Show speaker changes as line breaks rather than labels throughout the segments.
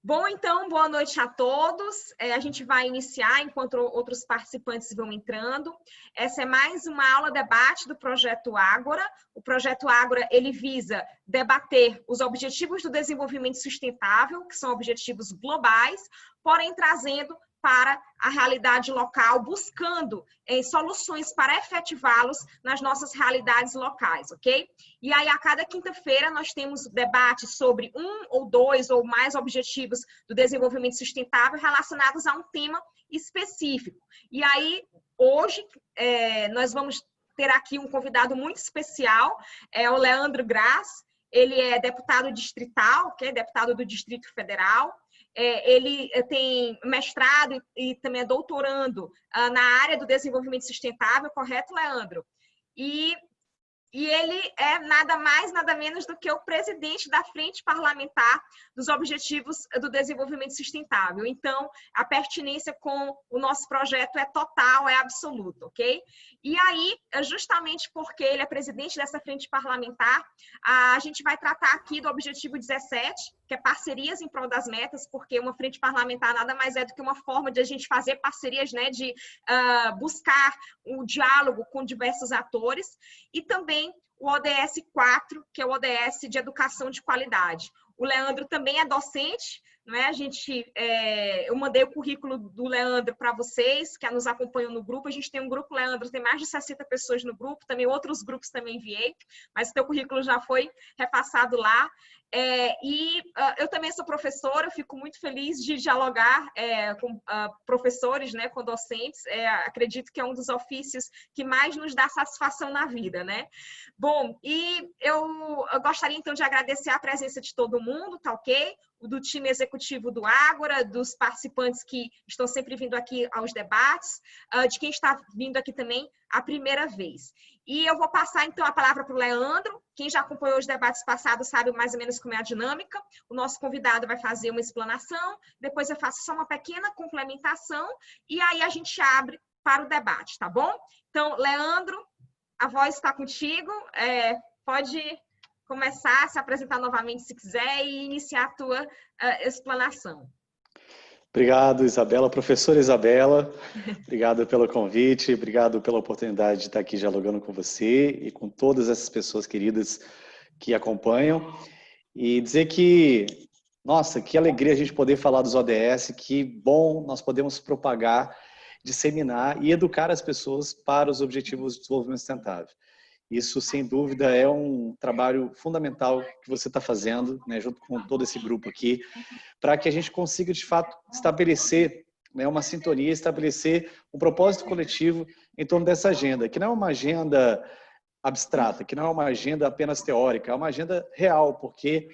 Bom, então, boa noite a todos. A gente vai iniciar enquanto outros participantes vão entrando. Essa é mais uma aula debate do Projeto Ágora. O Projeto Ágora, ele visa debater os objetivos do desenvolvimento sustentável, que são objetivos globais, porém trazendo para a realidade local, buscando soluções para efetivá-los nas nossas realidades locais, ok? E aí, a cada quinta-feira, nós temos debate sobre um ou dois ou mais objetivos do desenvolvimento sustentável relacionados a um tema específico. E aí, hoje, nós vamos ter aqui um convidado muito especial, é o Leandro Graz. Ele é deputado distrital, ok? Deputado do Distrito Federal. Ele tem mestrado e também é doutorando na área do desenvolvimento sustentável, correto, Leandro? E ele é nada mais, nada menos do que o presidente da Frente Parlamentar dos Objetivos do Desenvolvimento Sustentável. Então, a pertinência com o nosso projeto é total, é absoluta, ok? E aí, justamente porque ele é presidente dessa Frente Parlamentar, a gente vai tratar aqui do Objetivo 17, que é parcerias em prol das metas, porque uma frente parlamentar nada mais é do que uma forma de a gente fazer parcerias, né, de buscar um diálogo com diversos atores, e também o ODS 4, que é o ODS de educação de qualidade. O Leandro também é docente, não é? Eu mandei o currículo do Leandro para vocês, que nos acompanham no grupo. A gente tem um grupo, Leandro, tem mais de 60 pessoas no grupo, também outros grupos também enviei, mas o teu currículo já foi repassado lá. Eu também sou professora, eu fico muito feliz de dialogar com professores, né, com docentes. Acredito que é um dos ofícios que mais nos dá satisfação na vida, né? Bom, e eu gostaria então de agradecer a presença de todo mundo, tá ok? Do time executivo do Ágora, dos participantes que estão sempre vindo aqui aos debates, de quem está vindo aqui também a primeira vez. E eu vou passar, então, a palavra para o Leandro. Quem já acompanhou os debates passados sabe mais ou menos como é a dinâmica. O nosso convidado vai fazer uma explanação, depois eu faço só uma pequena complementação, e aí a gente abre para o debate, tá bom? Então, Leandro, a voz está contigo. Pode começar a se apresentar novamente, se quiser, e iniciar a tua explanação.
Obrigado, Isabela. Professora Isabela, obrigado pelo convite, obrigado pela oportunidade de estar aqui dialogando com você e com todas essas pessoas queridas que acompanham. E dizer que, nossa, que alegria a gente poder falar dos ODS, que bom nós podemos propagar, disseminar e educar as pessoas para os Objetivos de Desenvolvimento Sustentável. Isso, sem dúvida, é um trabalho fundamental que você está fazendo, né, junto com todo esse grupo aqui, para que a gente consiga, de fato, estabelecer, né, uma sintonia, estabelecer um propósito coletivo em torno dessa agenda, que não é uma agenda abstrata, que não é uma agenda apenas teórica, é uma agenda real, porque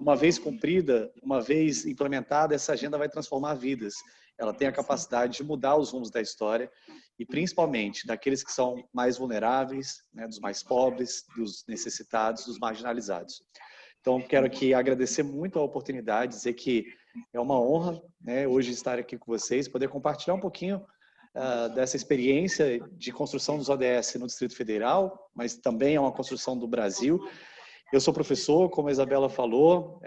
uma vez cumprida, uma vez implementada, essa agenda vai transformar vidas. Ela tem a capacidade de mudar os rumos da história e, principalmente, daqueles que são mais vulneráveis, né, dos mais pobres, dos necessitados, dos marginalizados. Então, quero aqui agradecer muito a oportunidade, dizer que é uma honra, né, hoje estar aqui com vocês, poder compartilhar um pouquinho dessa experiência de construção dos ODS no Distrito Federal, mas também é uma construção do Brasil. Eu sou professor, como a Isabela falou,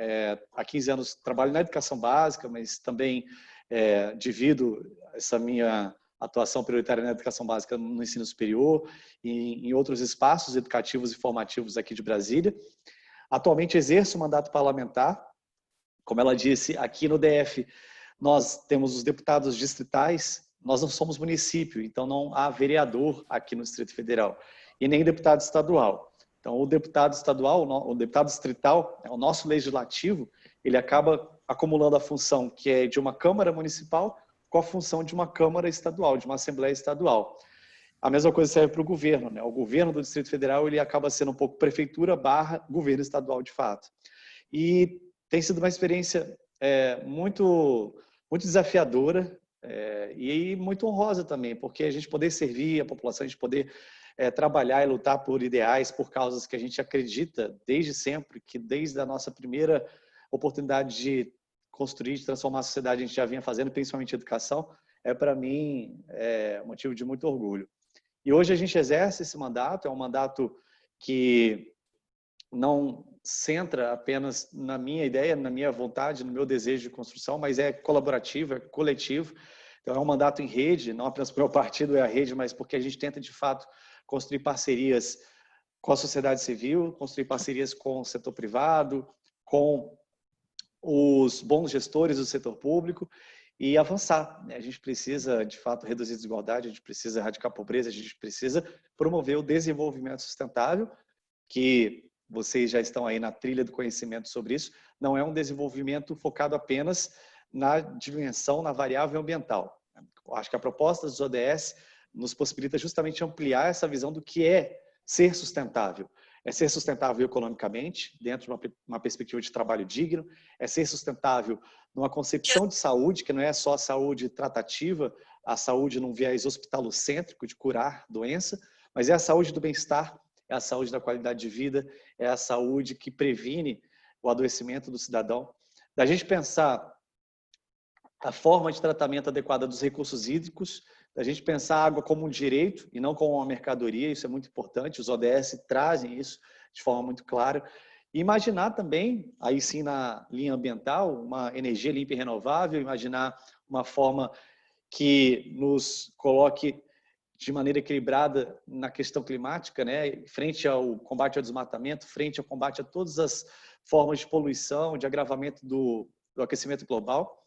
há 15 anos trabalho na educação básica, mas também divido essa minha atuação prioritária na educação básica no ensino superior e em outros espaços educativos e formativos aqui de Brasília. Atualmente exerço o mandato parlamentar. Como ela disse, aqui no DF nós temos os deputados distritais, nós não somos município, então não há vereador aqui no Distrito Federal e nem deputado estadual. Então o deputado estadual, o deputado distrital, o nosso legislativo, ele acaba acumulando a função que é de uma Câmara Municipal com a função de uma Câmara Estadual, de uma Assembleia Estadual. A mesma coisa serve para o governo, né? O governo do Distrito Federal ele acaba sendo um pouco prefeitura / governo estadual de fato. E tem sido uma experiência muito desafiadora e muito honrosa também, porque a gente poder servir a população, a gente poder trabalhar e lutar por ideais, por causas que a gente acredita desde sempre, que desde a nossa primeira oportunidade de construir, de transformar a sociedade, a gente já vinha fazendo, principalmente educação, para mim motivo de muito orgulho. E hoje a gente exerce esse mandato, é um mandato que não centra apenas na minha ideia, na minha vontade, no meu desejo de construção, mas é colaborativo, é coletivo. Então, é um mandato em rede, não apenas porque o partido é a rede, mas porque a gente tenta, de fato, construir parcerias com a sociedade civil, construir parcerias com o setor privado, com os bons gestores do setor público e avançar. A gente precisa, de fato, reduzir a desigualdade, a gente precisa erradicar a pobreza, a gente precisa promover o desenvolvimento sustentável, que vocês já estão aí na trilha do conhecimento sobre isso, não é um desenvolvimento focado apenas na dimensão, na variável ambiental. Eu acho que a proposta dos ODS nos possibilita justamente ampliar essa visão do que é ser sustentável. É ser sustentável economicamente, dentro de uma perspectiva de trabalho digno, é ser sustentável numa concepção de saúde, que não é só a saúde tratativa, a saúde num viés hospitalocêntrico de curar doença, mas é a saúde do bem-estar, é a saúde da qualidade de vida, é a saúde que previne o adoecimento do cidadão. Da gente pensar a forma de tratamento adequada dos recursos hídricos, da gente pensar a água como um direito e não como uma mercadoria, isso é muito importante, os ODS trazem isso de forma muito clara. E imaginar também, aí sim na linha ambiental, uma energia limpa e renovável, imaginar uma forma que nos coloque de maneira equilibrada na questão climática, né? Frente ao combate ao desmatamento, frente ao combate a todas as formas de poluição, de agravamento do aquecimento global,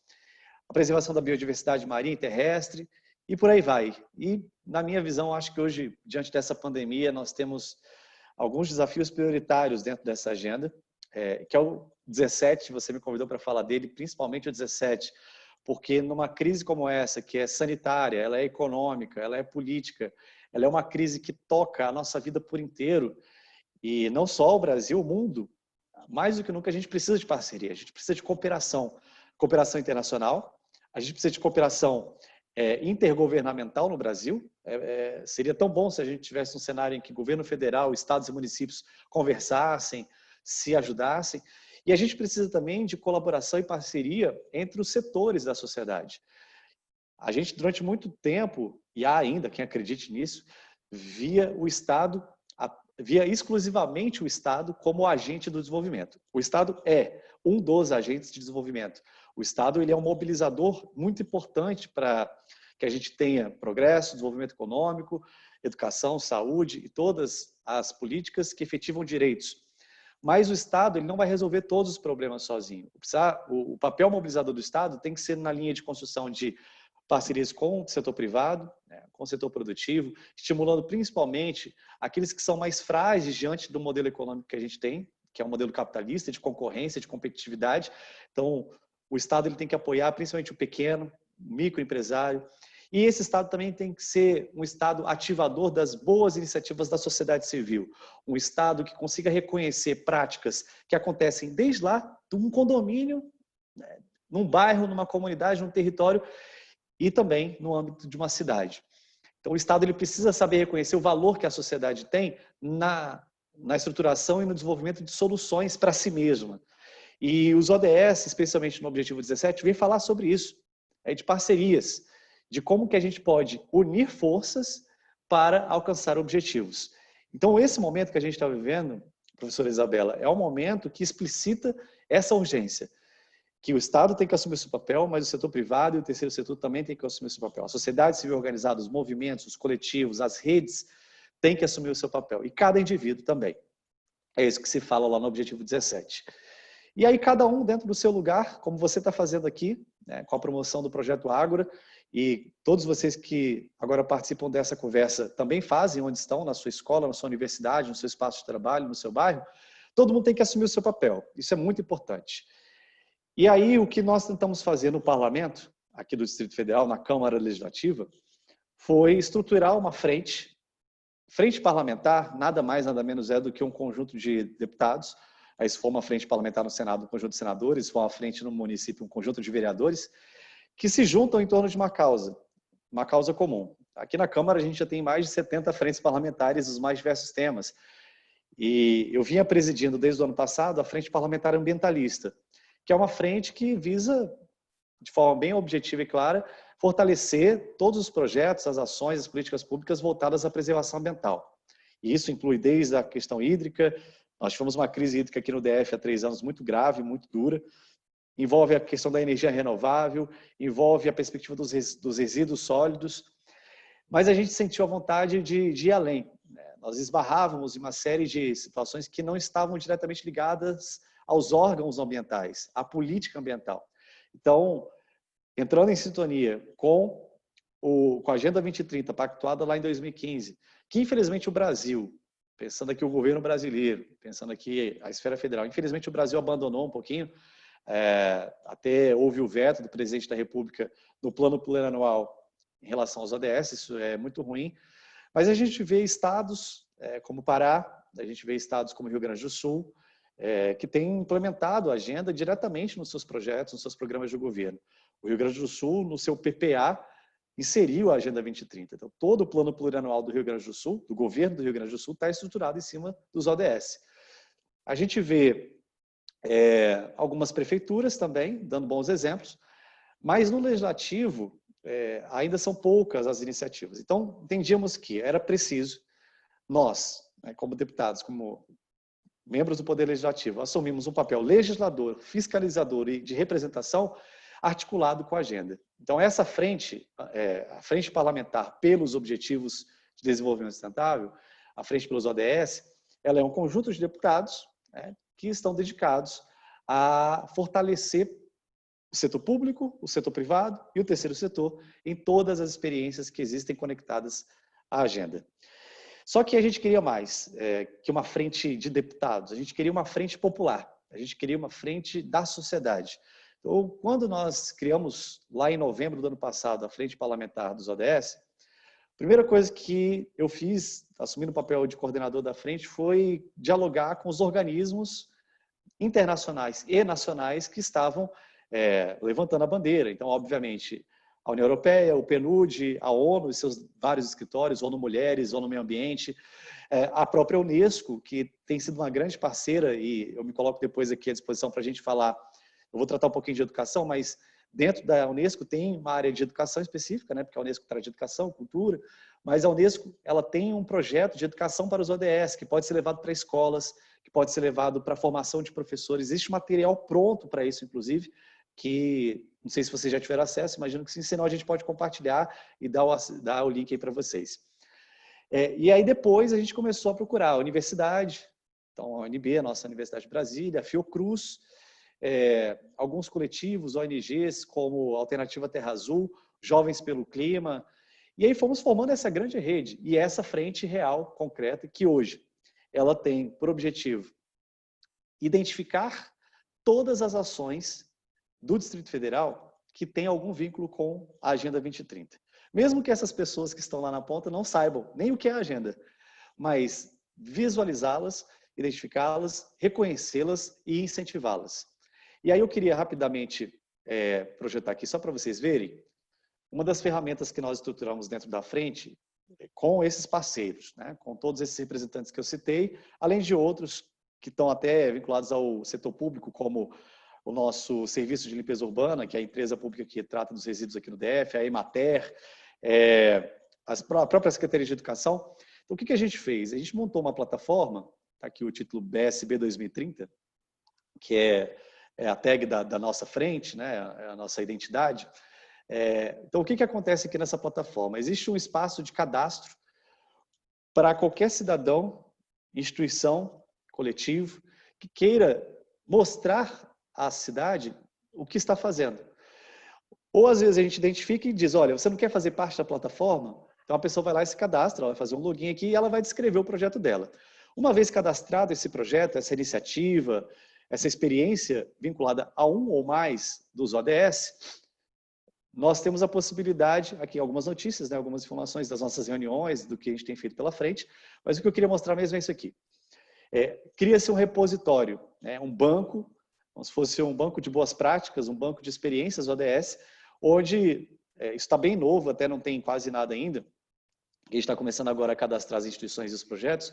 a preservação da biodiversidade marinha e terrestre, e por aí vai. E, na minha visão, acho que hoje, diante dessa pandemia, nós temos alguns desafios prioritários dentro dessa agenda, que é o 17, você me convidou para falar dele, principalmente o 17, porque numa crise como essa, que é sanitária, ela é econômica, ela é política, ela é uma crise que toca a nossa vida por inteiro, e não só o Brasil, o mundo, mais do que nunca a gente precisa de parceria, a gente precisa de cooperação, cooperação internacional, a gente precisa de cooperação intergovernamental no Brasil. Seria tão bom se a gente tivesse um cenário em que governo federal, estados e municípios conversassem, se ajudassem. E a gente precisa também de colaboração e parceria entre os setores da sociedade. A gente, durante muito tempo, e há ainda quem acredite nisso, via exclusivamente o Estado como agente do desenvolvimento. O Estado é um dos agentes de desenvolvimento. O Estado ele é um mobilizador muito importante para que a gente tenha progresso, desenvolvimento econômico, educação, saúde e todas as políticas que efetivam direitos. Mas o Estado ele não vai resolver todos os problemas sozinho. O papel mobilizador do Estado tem que ser na linha de construção de parcerias com o setor privado, com o setor produtivo, estimulando principalmente aqueles que são mais frágeis diante do modelo econômico que a gente tem, que é um modelo capitalista, de concorrência, de competitividade. Então, o Estado ele tem que apoiar principalmente o pequeno, o microempresário. E esse Estado também tem que ser um Estado ativador das boas iniciativas da sociedade civil. Um Estado que consiga reconhecer práticas que acontecem desde lá, de um condomínio, num bairro, numa comunidade, num território, e também no âmbito de uma cidade. Então, o Estado ele precisa saber reconhecer o valor que a sociedade tem na estruturação e no desenvolvimento de soluções para si mesma. E os ODS, especialmente no Objetivo 17, vem falar sobre isso, de parcerias, de como que a gente pode unir forças para alcançar objetivos. Então, esse momento que a gente está vivendo, professora Isabela, é um momento que explicita essa urgência, que o Estado tem que assumir o seu papel, mas o setor privado e o terceiro setor também tem que assumir o seu papel. A sociedade civil organizada, os movimentos, os coletivos, as redes têm que assumir o seu papel. E cada indivíduo também. É isso que se fala lá no Objetivo 17. E aí cada um dentro do seu lugar, como você está fazendo aqui, com a promoção do Projeto Ágora, e todos vocês que agora participam dessa conversa também fazem onde estão, na sua escola, na sua universidade, no seu espaço de trabalho, no seu bairro, todo mundo tem que assumir o seu papel. Isso é muito importante. E aí, o que nós tentamos fazer no parlamento, aqui do Distrito Federal, na Câmara Legislativa, foi estruturar uma frente parlamentar, nada mais, nada menos é do que um conjunto de deputados. Aí, se for uma frente parlamentar no Senado, um conjunto de senadores, se for uma frente no município, um conjunto de vereadores, que se juntam em torno de uma causa comum. Aqui na Câmara, a gente já tem mais de 70 frentes parlamentares dos mais diversos temas. E eu vinha presidindo desde o ano passado a Frente Parlamentar Ambientalista, que é uma frente que visa, de forma bem objetiva e clara, fortalecer todos os projetos, as ações, as políticas públicas voltadas à preservação ambiental. E isso inclui desde a questão hídrica, Nós tivemos uma crise hídrica aqui no DF há 3 anos muito grave, muito dura. Envolve a questão da energia renovável, envolve a perspectiva dos resíduos sólidos, mas a gente sentiu a vontade de ir além. Nós esbarrávamos em uma série de situações que não estavam diretamente ligadas aos órgãos ambientais, à política ambiental. Então, entrando em sintonia com a Agenda 2030, pactuada lá em 2015, que infelizmente o Brasil, pensando aqui o governo brasileiro, pensando aqui a esfera federal, infelizmente o Brasil abandonou um pouquinho, até houve o veto do presidente da República no plano plurianual em relação aos ODS, isso é muito ruim, mas a gente vê estados como Pará, a gente vê estados como Rio Grande do Sul, que têm implementado a agenda diretamente nos seus projetos, nos seus programas de governo. O Rio Grande do Sul, no seu PPA, inseriu a Agenda 2030. Então, todo o plano plurianual do Rio Grande do Sul, do governo do Rio Grande do Sul, está estruturado em cima dos ODS. A gente vê algumas prefeituras também, dando bons exemplos, mas no legislativo ainda são poucas as iniciativas. Então, entendíamos que era preciso nós, como deputados, como membros do Poder Legislativo, assumimos um papel legislador, fiscalizador e de representação articulado com a agenda. Então, essa frente, a Frente Parlamentar pelos Objetivos de Desenvolvimento Sustentável, a Frente pelos ODS, ela é um conjunto de deputados que estão dedicados a fortalecer o setor público, o setor privado e o terceiro setor em todas as experiências que existem conectadas à agenda. Só que a gente queria mais que uma frente de deputados, a gente queria uma frente popular, a gente queria uma frente da sociedade. Então, quando nós criamos, lá em novembro do ano passado, a Frente Parlamentar dos ODS, a primeira coisa que eu fiz, assumindo o papel de coordenador da frente, foi dialogar com os organismos internacionais e nacionais que estavam levantando a bandeira. Então, obviamente, a União Europeia, o PNUD, a ONU e seus vários escritórios, ONU Mulheres, ONU Meio Ambiente, a própria Unesco, que tem sido uma grande parceira, e eu me coloco depois aqui à disposição para a gente falar. Eu vou tratar um pouquinho de educação, mas dentro da Unesco tem uma área de educação específica, porque a Unesco traz de educação, cultura, mas a Unesco ela tem um projeto de educação para os ODS, que pode ser levado para escolas, que pode ser levado para a formação de professores. Existe material pronto para isso, inclusive, que não sei se vocês já tiveram acesso, imagino que sim, senão a gente pode compartilhar e dar o link aí para vocês. E aí depois a gente começou a procurar a universidade, então a UNB, a nossa Universidade de Brasília, a Fiocruz, alguns coletivos, ONGs, como Alternativa Terra Azul, Jovens pelo Clima, e aí fomos formando essa grande rede, e essa frente real, concreta, que hoje ela tem por objetivo identificar todas as ações do Distrito Federal que tem algum vínculo com a Agenda 2030. Mesmo que essas pessoas que estão lá na ponta não saibam nem o que é a agenda, mas visualizá-las, identificá-las, reconhecê-las e incentivá-las. E aí eu queria rapidamente projetar aqui, só para vocês verem, uma das ferramentas que nós estruturamos dentro da frente com esses parceiros, com todos esses representantes que eu citei, além de outros que estão até vinculados ao setor público, como o nosso Serviço de Limpeza Urbana, que é a empresa pública que trata dos resíduos aqui no DF, a Emater, a própria Secretaria de Educação. Então, o que a gente fez? A gente montou uma plataforma, está aqui o título BSB 2030, que é a tag da nossa frente, é a nossa identidade. Então, o que acontece aqui nessa plataforma? Existe um espaço de cadastro para qualquer cidadão, instituição, coletivo, que queira mostrar à cidade o que está fazendo. Ou, às vezes, a gente identifica e diz, olha, você não quer fazer parte da plataforma? Então, a pessoa vai lá e se cadastra, ela vai fazer um login aqui e ela vai descrever o projeto dela. Uma vez cadastrado esse projeto, essa iniciativa, essa experiência vinculada a um ou mais dos ODS, nós temos a possibilidade, aqui algumas notícias, algumas informações das nossas reuniões, do que a gente tem feito pela frente, mas o que eu queria mostrar mesmo é isso aqui. Cria-se um repositório, um banco, como se fosse um banco de boas práticas, um banco de experiências ODS, onde isso está bem novo, até não tem quase nada ainda. A gente está começando agora a cadastrar as instituições e os projetos,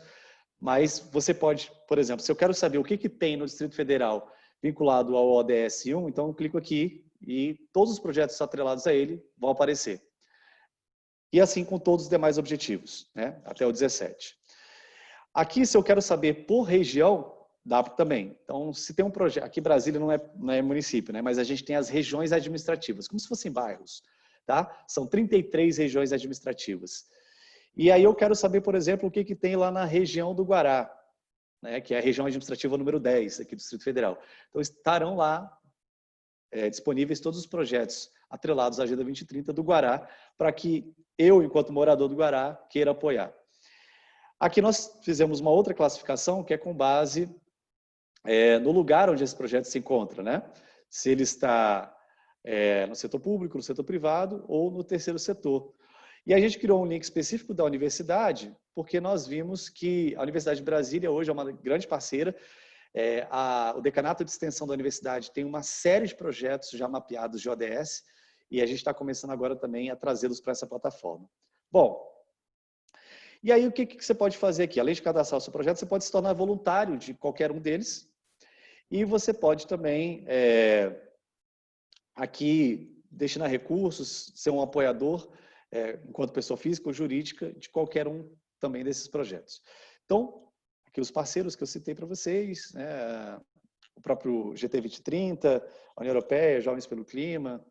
mas você pode, por exemplo, se eu quero saber o que tem no Distrito Federal vinculado ao ODS 1, então eu clico aqui e todos os projetos atrelados a ele vão aparecer. E assim com todos os demais objetivos, até o 17. Aqui, se eu quero saber por região, dá também. Então, se tem um projeto... Aqui Brasília não é município, né? Mas a gente tem as regiões administrativas, como se fossem bairros. Tá? São 33 regiões administrativas. E aí eu quero saber, por exemplo, o que, que tem lá na região do Guará, né? Que é a região administrativa número 10 aqui do Distrito Federal. Então, estarão lá disponíveis todos os projetos atrelados à Agenda 2030 do Guará, para que eu, enquanto morador do Guará, queira apoiar. Aqui nós fizemos uma outra classificação, que é com base no lugar onde esse projeto se encontra, né? Se ele está no setor público, no setor privado ou no terceiro setor. E a gente criou um link específico da universidade, porque nós vimos que a Universidade de Brasília hoje é uma grande parceira. O Decanato de Extensão da Universidade tem uma série de projetos já mapeados de ODS e a gente está começando agora também a trazê-los para essa plataforma. Bom, e aí o que você pode fazer aqui? Além de cadastrar o seu projeto, você pode se tornar voluntário de qualquer um deles e você pode também aqui destinar recursos, ser um apoiador enquanto pessoa física ou jurídica de qualquer um também desses projetos. Então, aqui os parceiros que eu citei para vocês, né, o próprio GT 2030, a União Europeia, Jovens pelo Clima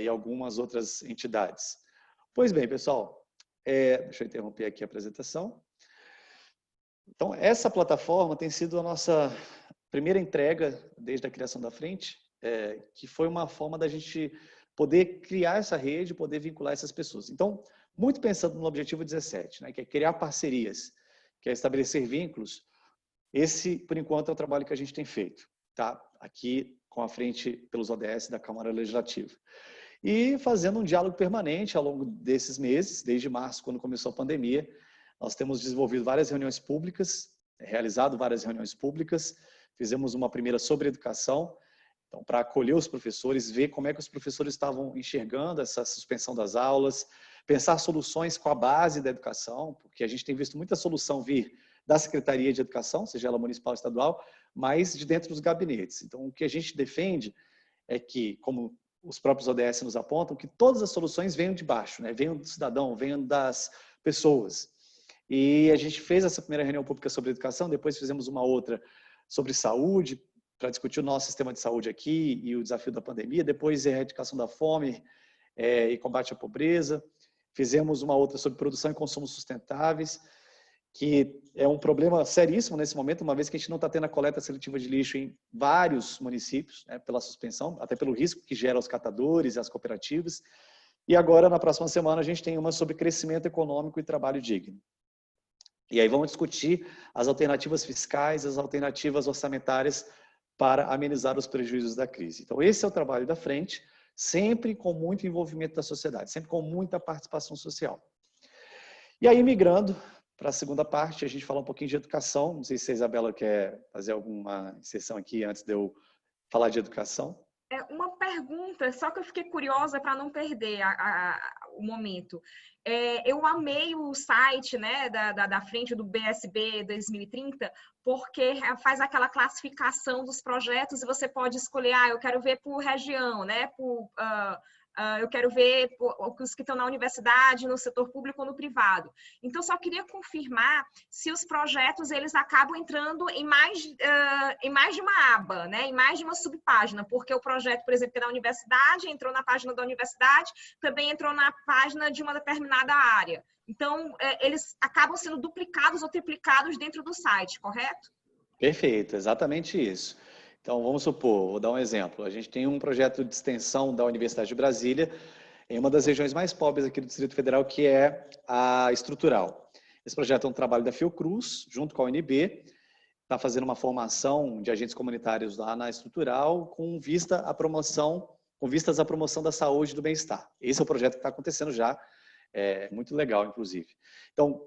e algumas outras entidades. Pois bem, pessoal, deixa eu interromper aqui a apresentação. Então, essa plataforma tem sido a nossa primeira entrega desde a criação da frente, que foi uma forma da gente poder criar essa rede, poder vincular essas pessoas. Então, muito pensando no objetivo 17, né, que é criar parcerias, que é estabelecer vínculos, esse, por enquanto, é o trabalho que a gente tem feito, tá? Aqui com a frente pelos ODS da Câmara Legislativa. E fazendo um diálogo permanente ao longo desses meses, desde março, quando começou a pandemia, nós temos desenvolvido várias reuniões públicas, realizado várias reuniões públicas, fizemos uma primeira sobre educação, então, para acolher os professores, ver como é que os professores estavam enxergando essa suspensão das aulas, pensar soluções com a base da educação, porque a gente tem visto muita solução vir da Secretaria de Educação, seja ela municipal ou estadual, mas de dentro dos gabinetes. Então, o que a gente defende é que, como os próprios ODS nos apontam, que todas as soluções venham de baixo, né? Venham do cidadão, venham das pessoas. E a gente fez essa primeira reunião pública sobre educação, depois fizemos uma outra sobre saúde, para discutir o nosso sistema de saúde aqui e o desafio da pandemia, depois a erradicação da fome e combate à pobreza. Fizemos uma outra sobre produção e consumo sustentáveis, que é um problema seríssimo nesse momento, uma vez que a gente não está tendo a coleta seletiva de lixo em vários municípios, né, pela suspensão, até pelo risco que gera aos catadores e às cooperativas. E agora, na próxima semana, a gente tem uma sobre crescimento econômico e trabalho digno. E aí vamos discutir as alternativas fiscais, as alternativas orçamentárias para amenizar os prejuízos da crise. Então, esse é o trabalho da frente, sempre com muito envolvimento da sociedade, sempre com muita participação social. E aí, migrando para a segunda parte, a gente fala um pouquinho de educação. Não sei se a Isabela quer fazer alguma inserção aqui antes de eu falar de educação.
Uma pergunta, só que eu fiquei curiosa para não perder o momento. Eu amei o site, né, da frente do BSB 2030, porque faz aquela classificação dos projetos e você pode escolher, eu quero ver por região, né, eu quero ver os que estão na universidade, no setor público ou no privado. Então, só queria confirmar se os projetos eles acabam entrando em mais de uma aba, né? Em mais de uma subpágina, porque o projeto, por exemplo, que é da universidade, entrou na página da universidade, também entrou na página de uma determinada área. Então, eles acabam sendo duplicados ou triplicados dentro do site, correto?
Perfeito, exatamente isso. Então, vamos supor, vou dar um exemplo. A gente tem um projeto de extensão da Universidade de Brasília, em uma das regiões mais pobres aqui do Distrito Federal, que é a Estrutural. Esse projeto é um trabalho da Fiocruz, junto com a UNB, está fazendo uma formação de agentes comunitários lá na Estrutural, com vistas à promoção da saúde e do bem-estar. Esse é o projeto que está acontecendo já, muito legal, inclusive. Então,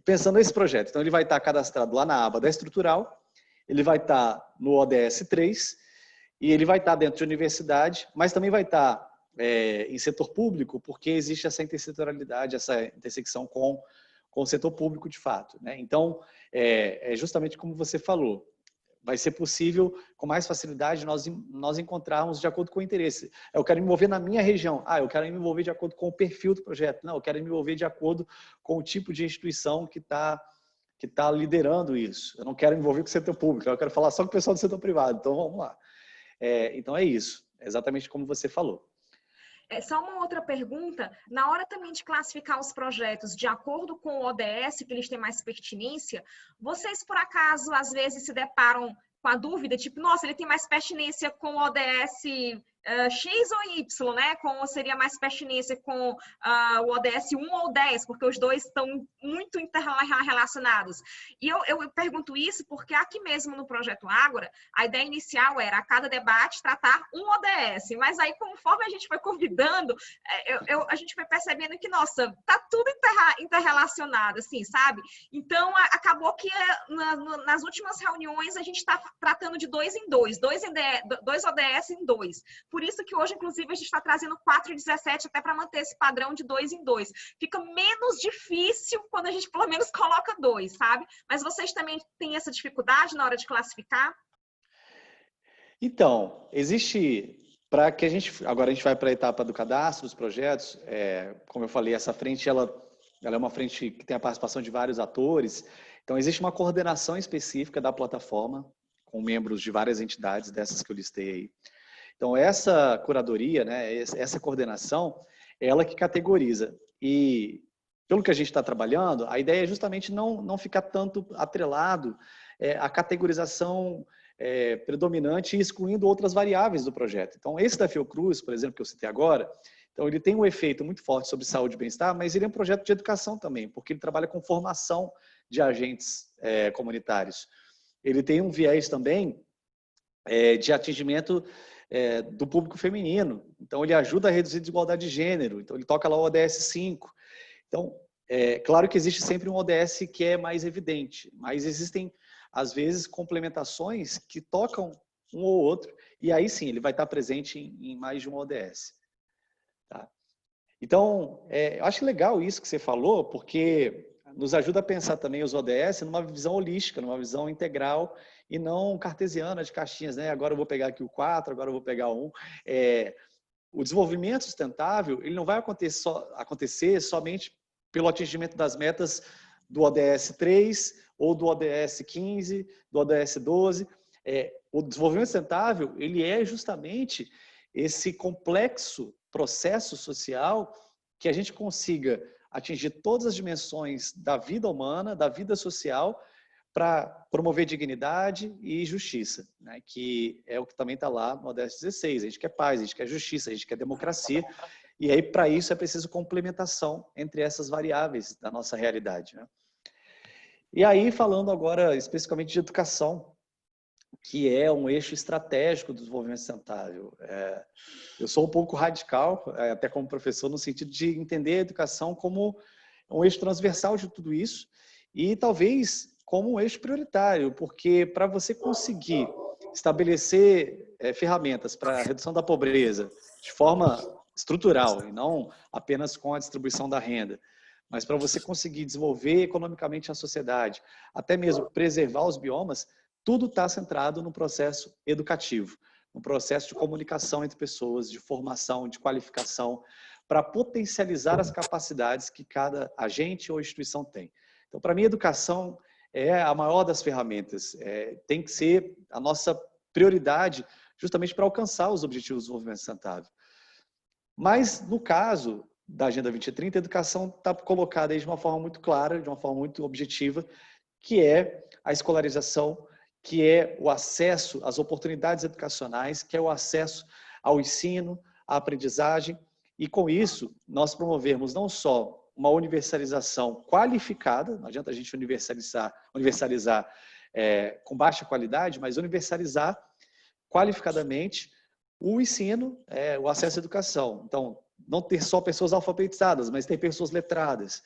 pensando nesse projeto, então ele vai estar cadastrado lá na aba da Estrutural, ele vai estar no ODS 3 e ele vai estar dentro de universidade, mas também vai estar em setor público, porque existe essa intersetorialidade, essa intersecção com o setor público de fato, né? Então, justamente como você falou, vai ser possível, com mais facilidade, nós encontrarmos de acordo com o interesse. Eu quero me envolver na minha região. Eu quero me envolver de acordo com o perfil do projeto. Não, eu quero me envolver de acordo com o tipo de instituição que que está liderando isso. Eu não quero envolver com o setor público, eu quero falar só com o pessoal do setor privado. Então, vamos lá. Então, é isso. É exatamente como você falou.
Só uma outra pergunta. Na hora também de classificar os projetos de acordo com o ODS, que eles têm mais pertinência, vocês, por acaso, às vezes se deparam com a dúvida, tipo, nossa, ele tem mais pertinência com o ODS X ou Y, né? Seria mais pertinência com o ODS 1 ou 10, porque os dois estão muito interrelacionados. E eu pergunto isso porque aqui mesmo no Projeto Ágora, a ideia inicial era a cada debate tratar um ODS, mas aí conforme a gente foi convidando, a gente foi percebendo que, nossa, tá tudo interrelacionado, assim, sabe? Então, acabou que nas últimas reuniões a gente está tratando de 2 em 2, 2 ODS em 2. Por isso que hoje, inclusive, a gente está trazendo 4 e 17 até para manter esse padrão de 2 em 2. Fica menos difícil quando a gente, pelo menos, coloca 2, sabe? Mas vocês também têm essa dificuldade na hora de classificar?
Então, existe... Para que agora a gente vai para a etapa do cadastro dos projetos, como eu falei, essa frente ela é uma frente que tem a participação de vários atores. Então, existe uma coordenação específica da plataforma, com membros de várias entidades, dessas que eu listei aí. Então, essa curadoria, né, essa coordenação, é ela que categoriza. E, pelo que a gente está trabalhando, a ideia é justamente não ficar tanto atrelado à categorização predominante e excluindo outras variáveis do projeto. Então, esse da Fiocruz, por exemplo, que eu citei agora, então ele tem um efeito muito forte sobre saúde e bem-estar, mas ele é um projeto de educação também, porque ele trabalha com formação de agentes comunitários. Ele tem um viés também de atingimento do público feminino. Então, ele ajuda a reduzir a desigualdade de gênero. Então, ele toca lá o ODS 5. Então, claro que existe sempre um ODS que é mais evidente, mas existem, às vezes, complementações que tocam um ou outro, e aí sim, ele vai estar presente em mais de um ODS. Tá? Então, eu acho legal isso que você falou, porque nos ajuda a pensar também os ODS numa visão holística, numa visão integral, e não cartesiana de caixinhas, né? Agora eu vou pegar aqui o 4, agora eu vou pegar o 1. O desenvolvimento sustentável, ele não vai acontecer somente pelo atingimento das metas do ODS 3, ou do ODS 15, do ODS 12. O desenvolvimento sustentável, ele é justamente esse complexo processo social que a gente consiga atingir todas as dimensões da vida humana, da vida social, para promover dignidade e justiça, né? Que é o que também está lá no ODS 16. A gente quer paz, a gente quer justiça, a gente quer democracia. E aí, para isso, é preciso complementação entre essas variáveis da nossa realidade, né? E aí, falando agora especificamente de educação, que é um eixo estratégico do desenvolvimento sustentável. Eu sou um pouco radical, até como professor, no sentido de entender a educação como um eixo transversal de tudo isso e talvez como um eixo prioritário, porque para você conseguir estabelecer ferramentas para a redução da pobreza de forma estrutural e não apenas com a distribuição da renda, mas para você conseguir desenvolver economicamente a sociedade, até mesmo preservar os biomas, tudo está centrado no processo educativo, no processo de comunicação entre pessoas, de formação, de qualificação, para potencializar as capacidades que cada agente ou instituição tem. Então, para mim, a educação é a maior das ferramentas, tem que ser a nossa prioridade justamente para alcançar os objetivos do desenvolvimento sustentável. Mas, no caso da Agenda 2030, a educação está colocada aí de uma forma muito clara, de uma forma muito objetiva, que é a escolarização, que é o acesso às oportunidades educacionais, que é o acesso ao ensino, à aprendizagem, e com isso nós promovermos não só uma universalização qualificada, não adianta a gente universalizar com baixa qualidade, mas universalizar qualificadamente o ensino, o acesso à educação. Então, não ter só pessoas alfabetizadas, mas ter pessoas letradas.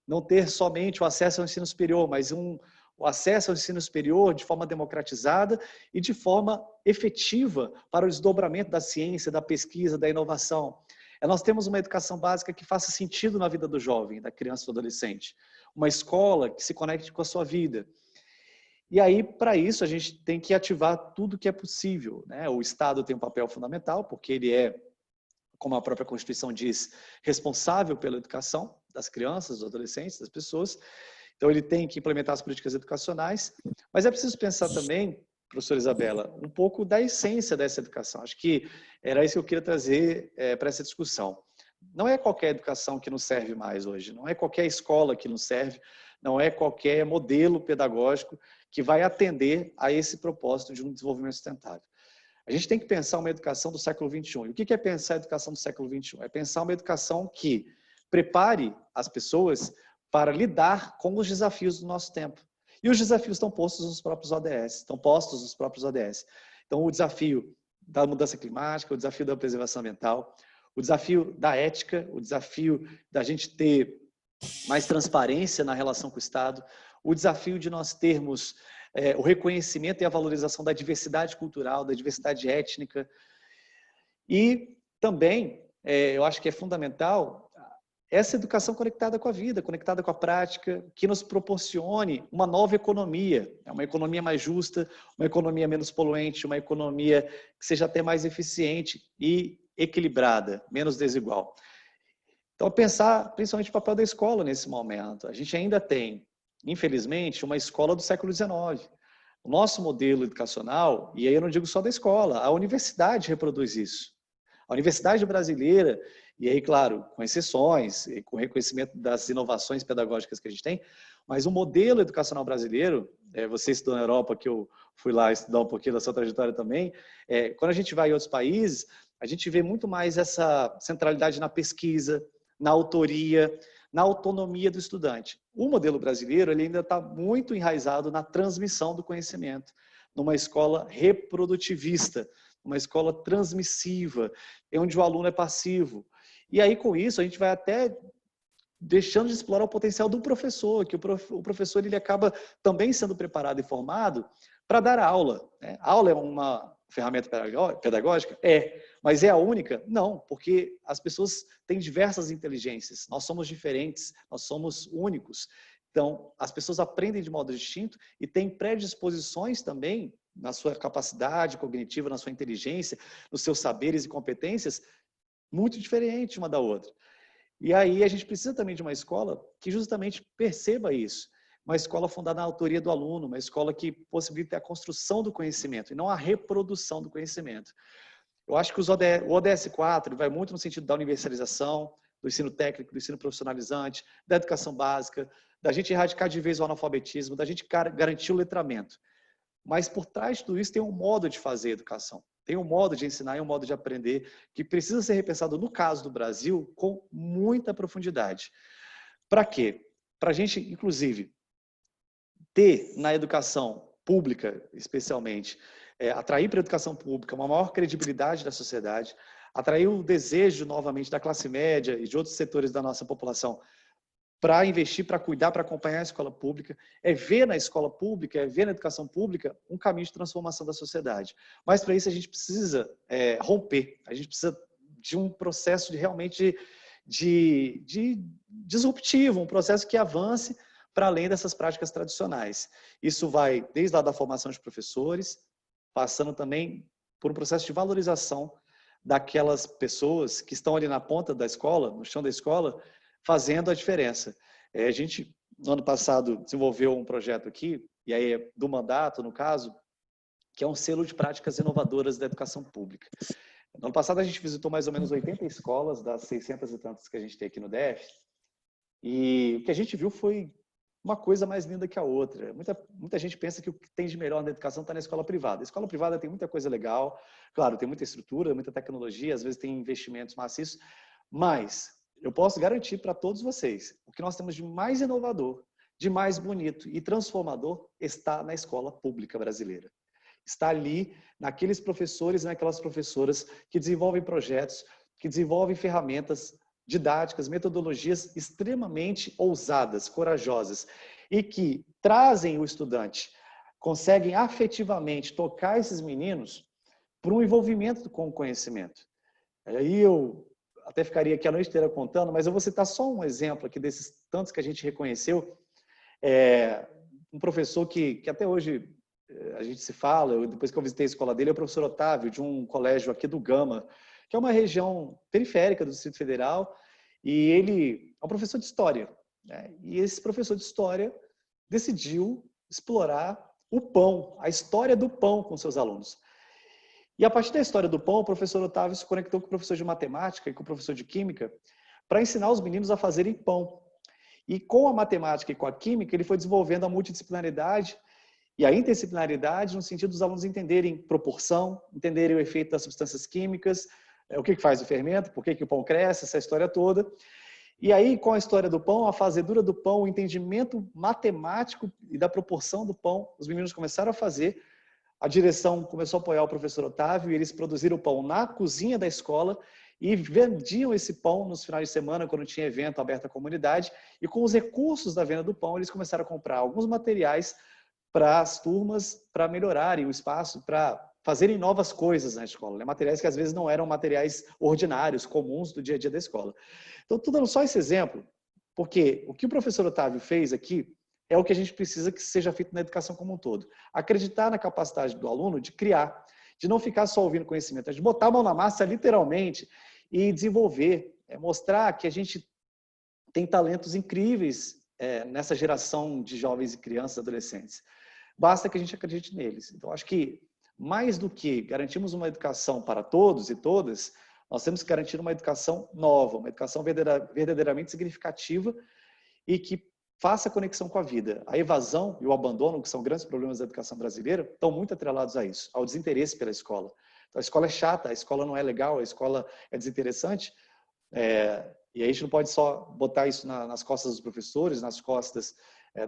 Não ter somente o acesso ao ensino superior, mas o acesso ao ensino superior de forma democratizada e de forma efetiva para o desdobramento da ciência, da pesquisa, da inovação. Nós temos uma educação básica que faça sentido na vida do jovem, da criança e do adolescente. Uma escola que se conecte com a sua vida. E aí, para isso, a gente tem que ativar tudo que é possível, né? O Estado tem um papel fundamental, porque ele é, como a própria Constituição diz, responsável pela educação das crianças, dos adolescentes, das pessoas. Então, ele tem que implementar as políticas educacionais, mas é preciso pensar também, professora Isabela, um pouco da essência dessa educação. Acho que era isso que eu queria trazer para essa discussão. Não é qualquer educação que nos serve mais hoje, não é qualquer escola que nos serve, não é qualquer modelo pedagógico que vai atender a esse propósito de um desenvolvimento sustentável. A gente tem que pensar uma educação do século XXI. E o que é pensar a educação do século XXI? É pensar uma educação que prepare as pessoas para lidar com os desafios do nosso tempo. E os desafios estão postos nos próprios ODS, Então, o desafio da mudança climática, o desafio da preservação ambiental, o desafio da ética, o desafio da gente ter mais transparência na relação com o Estado, o desafio de nós termos o reconhecimento e a valorização da diversidade cultural, da diversidade étnica. E também, eu acho que é fundamental essa educação conectada com a vida, conectada com a prática, que nos proporcione uma nova economia, uma economia mais justa, uma economia menos poluente, uma economia que seja até mais eficiente e equilibrada, menos desigual. Então, pensar principalmente o papel da escola nesse momento. A gente ainda tem, infelizmente, uma escola do século XIX. O nosso modelo educacional, e aí eu não digo só da escola, a universidade reproduz isso. A universidade brasileira, e aí, claro, com exceções, e com reconhecimento das inovações pedagógicas que a gente tem, mas o modelo educacional brasileiro, você estudou na Europa, que eu fui lá estudar um pouquinho da sua trajetória também, quando a gente vai em outros países, a gente vê muito mais essa centralidade na pesquisa, na autoria, na autonomia do estudante. O modelo brasileiro ele ainda está muito enraizado na transmissão do conhecimento, numa escola reprodutivista, uma escola transmissiva, onde o aluno é passivo. E aí, com isso, a gente vai até deixando de explorar o potencial do professor, que o professor ele acaba também sendo preparado e formado para dar aula. Né? A aula é uma ferramenta pedagógica? Mas é a única? Não, porque as pessoas têm diversas inteligências, nós somos diferentes, nós somos únicos. Então, as pessoas aprendem de modo distinto e têm predisposições também na sua capacidade cognitiva, na sua inteligência, nos seus saberes e competências, muito diferente uma da outra. E aí a gente precisa também de uma escola que justamente perceba isso. Uma escola fundada na autoria do aluno, uma escola que possibilite a construção do conhecimento e não a reprodução do conhecimento. Eu acho que o ODS 4 vai muito no sentido da universalização, do ensino técnico, do ensino profissionalizante, da educação básica, da gente erradicar de vez o analfabetismo, da gente garantir o letramento. Mas por trás de tudo isso tem um modo de fazer educação, tem um modo de ensinar e um modo de aprender que precisa ser repensado, no caso do Brasil, com muita profundidade. Para quê? Para a gente, inclusive, ter na educação pública, especialmente, atrair para a educação pública uma maior credibilidade da sociedade, atrair o desejo, novamente, da classe média e de outros setores da nossa população para investir, para cuidar, para acompanhar a escola pública, é ver na escola pública, é ver na educação pública um caminho de transformação da sociedade. Mas para isso a gente precisa romper, a gente precisa de um processo de realmente de disruptivo, um processo que avance para além dessas práticas tradicionais. Isso vai desde lá da formação de professores, passando também por um processo de valorização daquelas pessoas que estão ali na ponta da escola, no chão da escola, fazendo a diferença. A gente, no ano passado, desenvolveu um projeto aqui, e aí do mandato, no caso, que é um selo de práticas inovadoras da educação pública. No ano passado, a gente visitou mais ou menos 80 escolas, das 600 e tantas que a gente tem aqui no DF, e o que a gente viu foi uma coisa mais linda que a outra. Muita gente pensa que o que tem de melhor na educação está na escola privada. A escola privada tem muita coisa legal, claro, tem muita estrutura, muita tecnologia, às vezes tem investimentos maciços, mas eu posso garantir para todos vocês, o que nós temos de mais inovador, de mais bonito e transformador está na escola pública brasileira. Está ali, naqueles professores e naquelas professoras que desenvolvem projetos, que desenvolvem ferramentas didáticas, metodologias extremamente ousadas, corajosas e que trazem o estudante, conseguem afetivamente tocar esses meninos para um envolvimento com o conhecimento. Aí eu até ficaria aqui a noite inteira contando, mas eu vou citar só um exemplo aqui desses tantos que a gente reconheceu. Um professor que até hoje a gente se fala, depois que eu visitei a escola dele, é o professor Otávio, de um colégio aqui do Gama, que é uma região periférica do Distrito Federal, e ele é um professor de história. Né? E esse professor de história decidiu explorar o pão, a história do pão com seus alunos. E a partir da história do pão, o professor Otávio se conectou com o professor de matemática e com o professor de química para ensinar os meninos a fazerem pão. E com a matemática e com a química, ele foi desenvolvendo a multidisciplinaridade e a interdisciplinaridade no sentido dos alunos entenderem proporção, entenderem o efeito das substâncias químicas, o que faz o fermento, por que o pão cresce, essa história toda. E aí, com a história do pão, a fazedura do pão, o entendimento matemático e da proporção do pão, os meninos começaram a fazer. A direção começou a apoiar o professor Otávio e eles produziram o pão na cozinha da escola e vendiam esse pão nos finais de semana, quando tinha evento aberto à comunidade. E com os recursos da venda do pão, eles começaram a comprar alguns materiais para as turmas, para melhorarem o espaço, para fazerem novas coisas na escola, né? Materiais que às vezes não eram materiais ordinários, comuns do dia a dia da escola. Então, estou dando só esse exemplo, porque o que o professor Otávio fez aqui é o que a gente precisa que seja feito na educação como um todo. Acreditar na capacidade do aluno de criar, de não ficar só ouvindo conhecimento, de botar a mão na massa literalmente e desenvolver, mostrar que a gente tem talentos incríveis nessa geração de jovens e crianças e adolescentes. Basta que a gente acredite neles. Então, acho que mais do que garantirmos uma educação para todos e todas, nós temos que garantir uma educação nova, uma educação verdadeiramente significativa e que faça conexão com a vida. A evasão e o abandono, que são grandes problemas da educação brasileira, estão muito atrelados a isso, ao desinteresse pela escola. Então, a escola é chata, a escola não é legal, a escola é desinteressante, e a gente não pode só botar isso nas costas dos professores, nas costas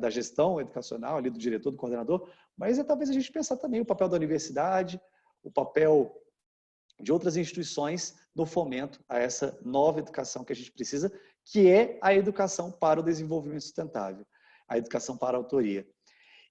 da gestão educacional, ali do diretor, do coordenador, mas talvez a gente pensar também o papel da universidade, o papel de outras instituições no fomento a essa nova educação que a gente precisa, que é a educação para o desenvolvimento sustentável, a educação para a autoria.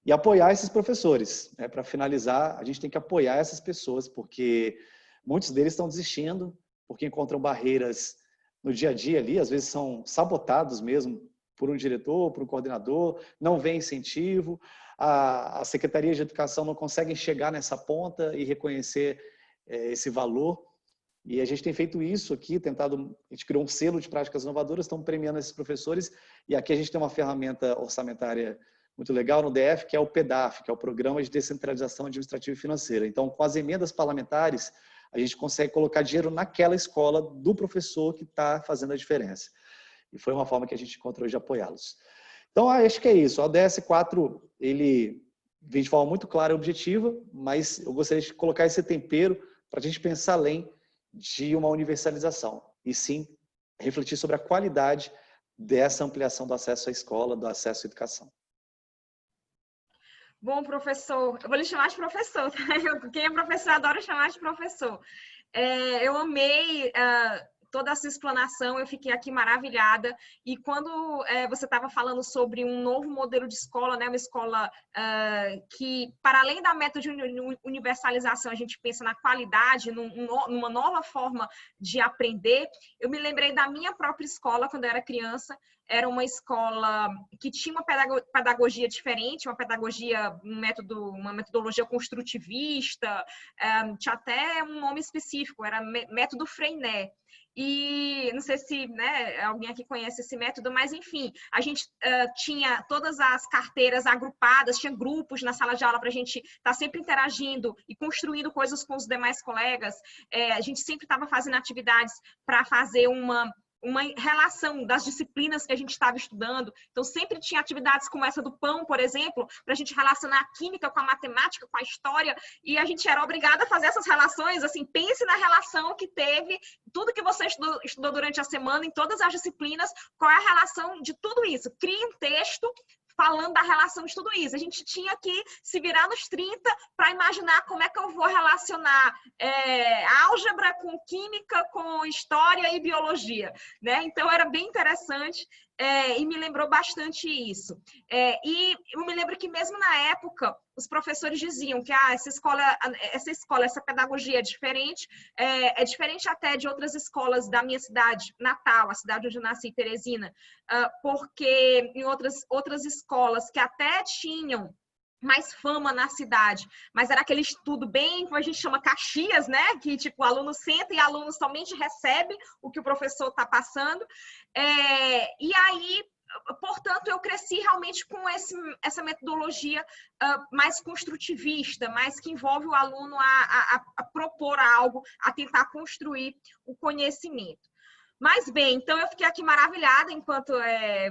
E apoiar esses professores. Para finalizar, a gente tem que apoiar essas pessoas, porque muitos deles estão desistindo, porque encontram barreiras no dia a dia ali, às vezes são sabotados mesmo por um diretor, por um coordenador, não vê incentivo, a Secretaria de Educação não consegue chegar nessa ponta e reconhecer esse valor. E a gente tem feito isso aqui, a gente criou um selo de práticas inovadoras, estamos premiando esses professores, e aqui a gente tem uma ferramenta orçamentária muito legal no DF, que é o PEDAF, que é o Programa de Descentralização Administrativa e Financeira. Então, com as emendas parlamentares, a gente consegue colocar dinheiro naquela escola do professor que está fazendo a diferença. E foi uma forma que a gente encontrou de apoiá-los. Então, acho que é isso. O ODS 4, ele vem de forma muito clara e objetiva, mas eu gostaria de colocar esse tempero para a gente pensar além de uma universalização, e sim refletir sobre a qualidade dessa ampliação do acesso à escola, do acesso à educação.
Bom, professor, eu vou lhe chamar de professor, tá? Quem é professor adora chamar de professor. Eu amei toda essa explanação, eu fiquei aqui maravilhada. E quando você estava falando sobre um novo modelo de escola, né, uma escola que, para além da meta de universalização, a gente pensa na qualidade, numa nova forma de aprender, eu me lembrei da minha própria escola quando eu era criança. Era uma escola que tinha uma pedagogia diferente, uma metodologia construtivista, tinha até um nome específico, era método Freinet. E não sei se alguém aqui conhece esse método, mas enfim, a gente tinha todas as carteiras agrupadas, tinha grupos na sala de aula para a gente estar sempre interagindo e construindo coisas com os demais colegas. A gente sempre estava fazendo atividades para fazer uma relação das disciplinas que a gente estava estudando. Então, sempre tinha atividades como essa do pão, por exemplo, para a gente relacionar a química com a matemática, com a história, e a gente era obrigada a fazer essas relações. Assim, pense na relação que teve, tudo que você estudou durante a semana, em todas as disciplinas, qual é a relação de tudo isso. Crie um texto falando da relação de tudo isso. A gente tinha que se virar nos 30 para imaginar como é que eu vou relacionar álgebra com química, com história e biologia, né? Então, era bem interessante e me lembrou bastante isso. E eu me lembro que mesmo na época, os professores diziam que essa pedagogia é diferente até de outras escolas da minha cidade natal, a cidade onde eu nasci, Teresina, porque em outras escolas que até tinham mais fama na cidade, mas era aquele estudo bem, como a gente chama, Caxias, né? Que tipo, o aluno senta e o aluno somente recebe o que o professor está passando. E aí portanto, eu cresci realmente com essa metodologia mais construtivista, mais que envolve o aluno a propor algo, a tentar construir o conhecimento. Mas bem, então eu fiquei aqui maravilhada enquanto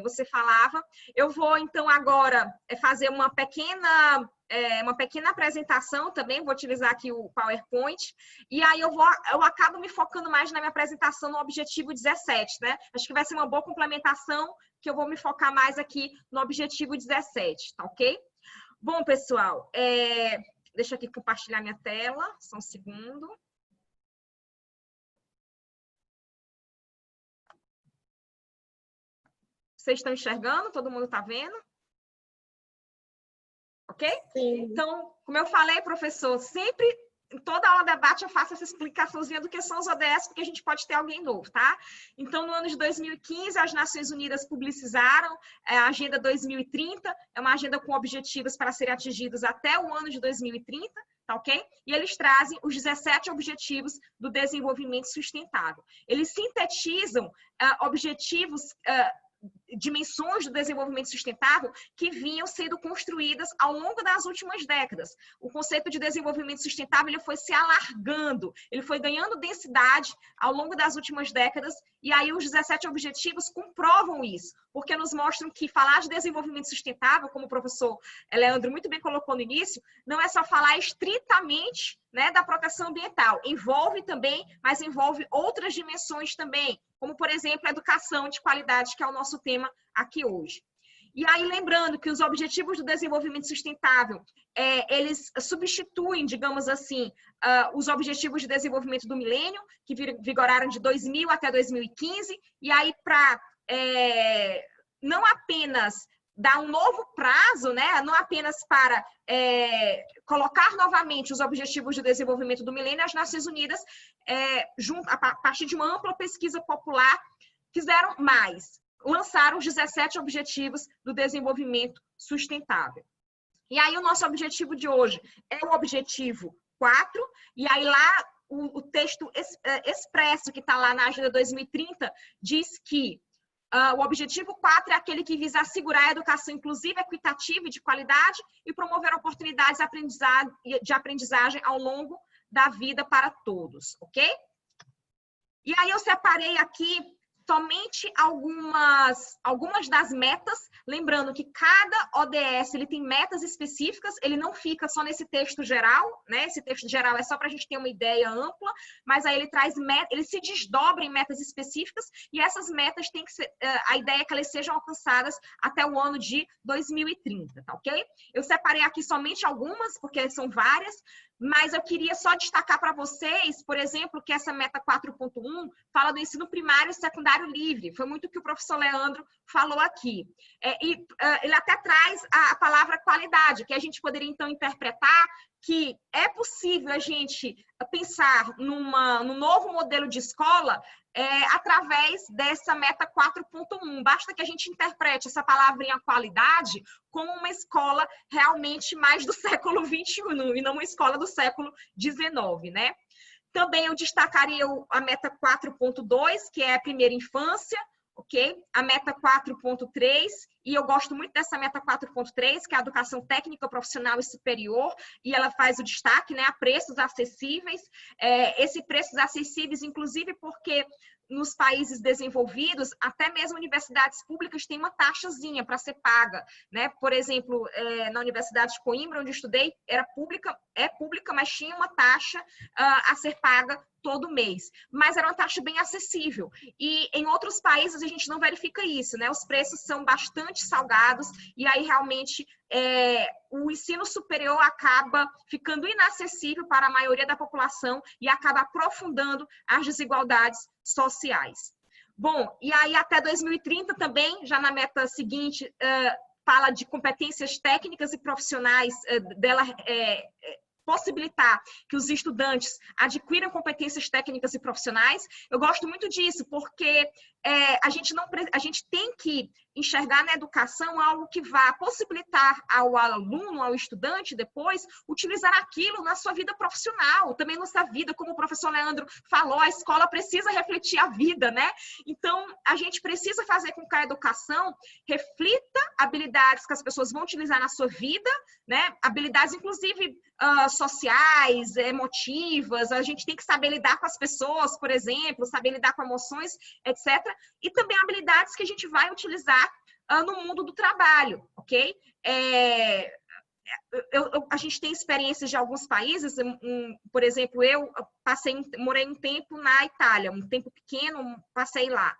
você falava. Eu vou então agora fazer uma pequena apresentação também, vou utilizar aqui o PowerPoint, e aí eu acabo me focando mais na minha apresentação no objetivo 17, né? Acho que vai ser uma boa complementação, que eu vou me focar mais aqui no objetivo 17, tá ok? Bom, pessoal, deixa eu aqui compartilhar minha tela, só um segundo. Vocês estão enxergando? Todo mundo está vendo? Ok?
Sim.
Então, como eu falei, professor, sempre, em toda aula de debate, eu faço essa explicaçãozinha do que são os ODS, porque a gente pode ter alguém novo, tá? Então, no ano de 2015, as Nações Unidas publicizaram a Agenda 2030, é uma agenda com objetivos para serem atingidos até o ano de 2030, tá ok? E eles trazem os 17 objetivos do desenvolvimento sustentável. Eles sintetizam objetivos, dimensões do desenvolvimento sustentável que vinham sendo construídas ao longo das últimas décadas. O conceito de desenvolvimento sustentável ele foi se alargando, ele foi ganhando densidade ao longo das últimas décadas, e aí os 17 objetivos comprovam isso, porque nos mostram que falar de desenvolvimento sustentável, como o professor Leandro muito bem colocou no início, não é só falar estritamente, né, da proteção ambiental, envolve também, mas envolve outras dimensões também, como, por exemplo, a educação de qualidade, que é o nosso tema aqui hoje. E aí, lembrando que os Objetivos do Desenvolvimento Sustentável, eles substituem, digamos assim, os Objetivos de Desenvolvimento do Milênio, que vigoraram de 2000 até 2015, e aí para não apenas dar um novo prazo, né? Não apenas para colocar novamente os Objetivos de Desenvolvimento do Milênio, as Nações Unidas, a partir de uma ampla pesquisa popular, fizeram mais, lançaram os 17 Objetivos do Desenvolvimento Sustentável. E aí o nosso objetivo de hoje é o objetivo 4, e aí lá o texto expresso que está lá na Agenda 2030 diz que o objetivo 4 é aquele que visa assegurar a educação inclusiva, equitativa e de qualidade e promover oportunidades de aprendizagem ao longo da vida para todos, ok? E aí eu separei aqui somente algumas das metas, lembrando que cada ODS ele tem metas específicas, ele não fica só nesse texto geral, né? Esse texto geral é só para a gente ter uma ideia ampla, mas aí ele traz metas, ele se desdobra em metas específicas, e essas metas têm que ser, a ideia é que elas sejam alcançadas até o ano de 2030, tá ok? Eu separei aqui somente algumas, porque são várias, mas eu queria só destacar para vocês, por exemplo, que essa meta 4.1 fala do ensino primário e secundário livre. Foi muito o que o professor Leandro falou aqui. Ele até traz a palavra qualidade, que a gente poderia, então, interpretar que é possível a gente pensar num novo modelo de escola através dessa meta 4.1. Basta que a gente interprete essa palavrinha qualidade como uma escola realmente mais do século XXI e não uma escola do século XIX, né? Também eu destacaria a meta 4.2, que é a primeira infância, ok? A meta 4.3, e eu gosto muito dessa meta 4.3, que é a educação técnica, profissional e superior, e ela faz o destaque, né, a preços acessíveis. Esse preços acessíveis, inclusive porque nos países desenvolvidos, até mesmo universidades públicas têm uma taxazinha para ser paga, né? Por exemplo, na Universidade de Coimbra, onde eu estudei, é pública, mas tinha uma taxa a ser paga todo mês. Mas era uma taxa bem acessível. E em outros países a gente não verifica isso, né? Os preços são bastante salgados e aí realmente o ensino superior acaba ficando inacessível para a maioria da população e acaba aprofundando as desigualdades sociais. Bom, e aí até 2030 também, já na meta seguinte, fala de competências técnicas e profissionais dela possibilitar que os estudantes adquiram competências técnicas e profissionais. Eu gosto muito disso, porque a gente tem que enxergar na educação algo que vá possibilitar ao aluno, ao estudante, depois, utilizar aquilo na sua vida profissional, também na sua vida, como o professor Leandro falou, a escola precisa refletir a vida, né? Então, a gente precisa fazer com que a educação reflita habilidades que as pessoas vão utilizar na sua vida, né? Habilidades, inclusive, sociais, emotivas, a gente tem que saber lidar com as pessoas, por exemplo, saber lidar com emoções, etc. E também habilidades que a gente vai utilizar no mundo do trabalho, ok? A gente tem experiências de alguns países, por exemplo, eu morei um tempo na Itália, um tempo pequeno, passei lá.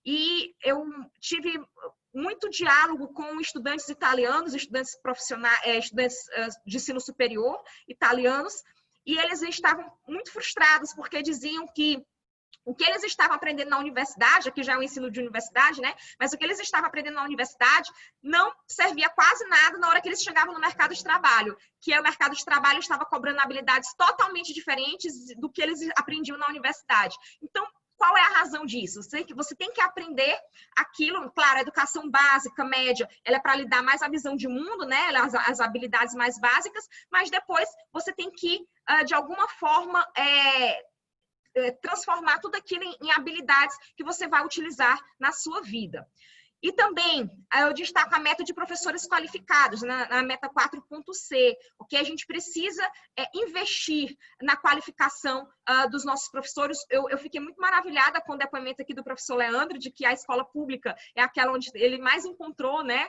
E eu tive muito diálogo com estudantes italianos, estudantes profissionais, estudantes de ensino superior italianos, e eles estavam muito frustrados porque diziam que o que eles estavam aprendendo na universidade, aqui já é um ensino de universidade, né? Mas o que eles estavam aprendendo na universidade não servia quase nada na hora que eles chegavam no mercado de trabalho, que o mercado de trabalho estava cobrando habilidades totalmente diferentes do que eles aprendiam na universidade. Então, qual é a razão disso? Você tem que aprender aquilo, claro, a educação básica, média, ela é para lhe dar mais a visão de mundo, né? As habilidades mais básicas, mas depois você tem que, de alguma forma, transformar tudo aquilo em habilidades que você vai utilizar na sua vida. E também, eu destaco a meta de professores qualificados, na meta 4.C, ok? A gente precisa investir na qualificação dos nossos professores. Eu fiquei muito maravilhada com o depoimento aqui do professor Leandro, de que a escola pública é aquela onde ele mais encontrou, né,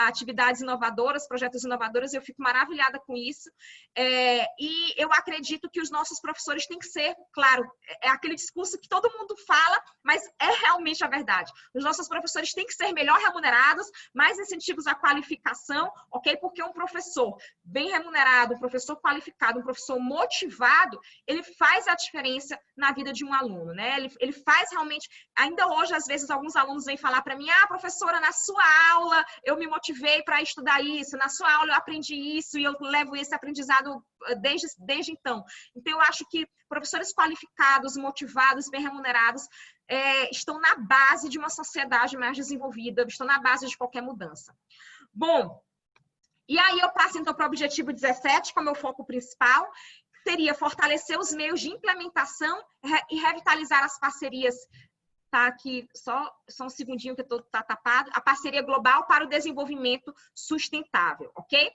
atividades inovadoras, projetos inovadores. Eu fico maravilhada com isso. E eu acredito que os nossos professores têm que ser, claro, é aquele discurso que todo mundo fala, mas é realmente a verdade. Os nossos professores têm que ser melhor remunerados, mais incentivos à qualificação, ok? Porque um professor bem remunerado, um professor qualificado, um professor motivado, ele faz a diferença na vida de um aluno, né? Ele faz realmente... Ainda hoje, às vezes, alguns alunos vêm falar para mim, professora, na sua aula eu me motivei para estudar isso, na sua aula eu aprendi isso e eu levo esse aprendizado desde então. Então, eu acho que professores qualificados, motivados, bem remunerados, estão na base de uma sociedade mais desenvolvida, estão na base de qualquer mudança. Bom, e aí eu passo então para o objetivo 17, como é o foco principal, seria fortalecer os meios de implementação e revitalizar as parcerias. Tá aqui, só um segundinho que eu tá tapado. A parceria global para o desenvolvimento sustentável, ok?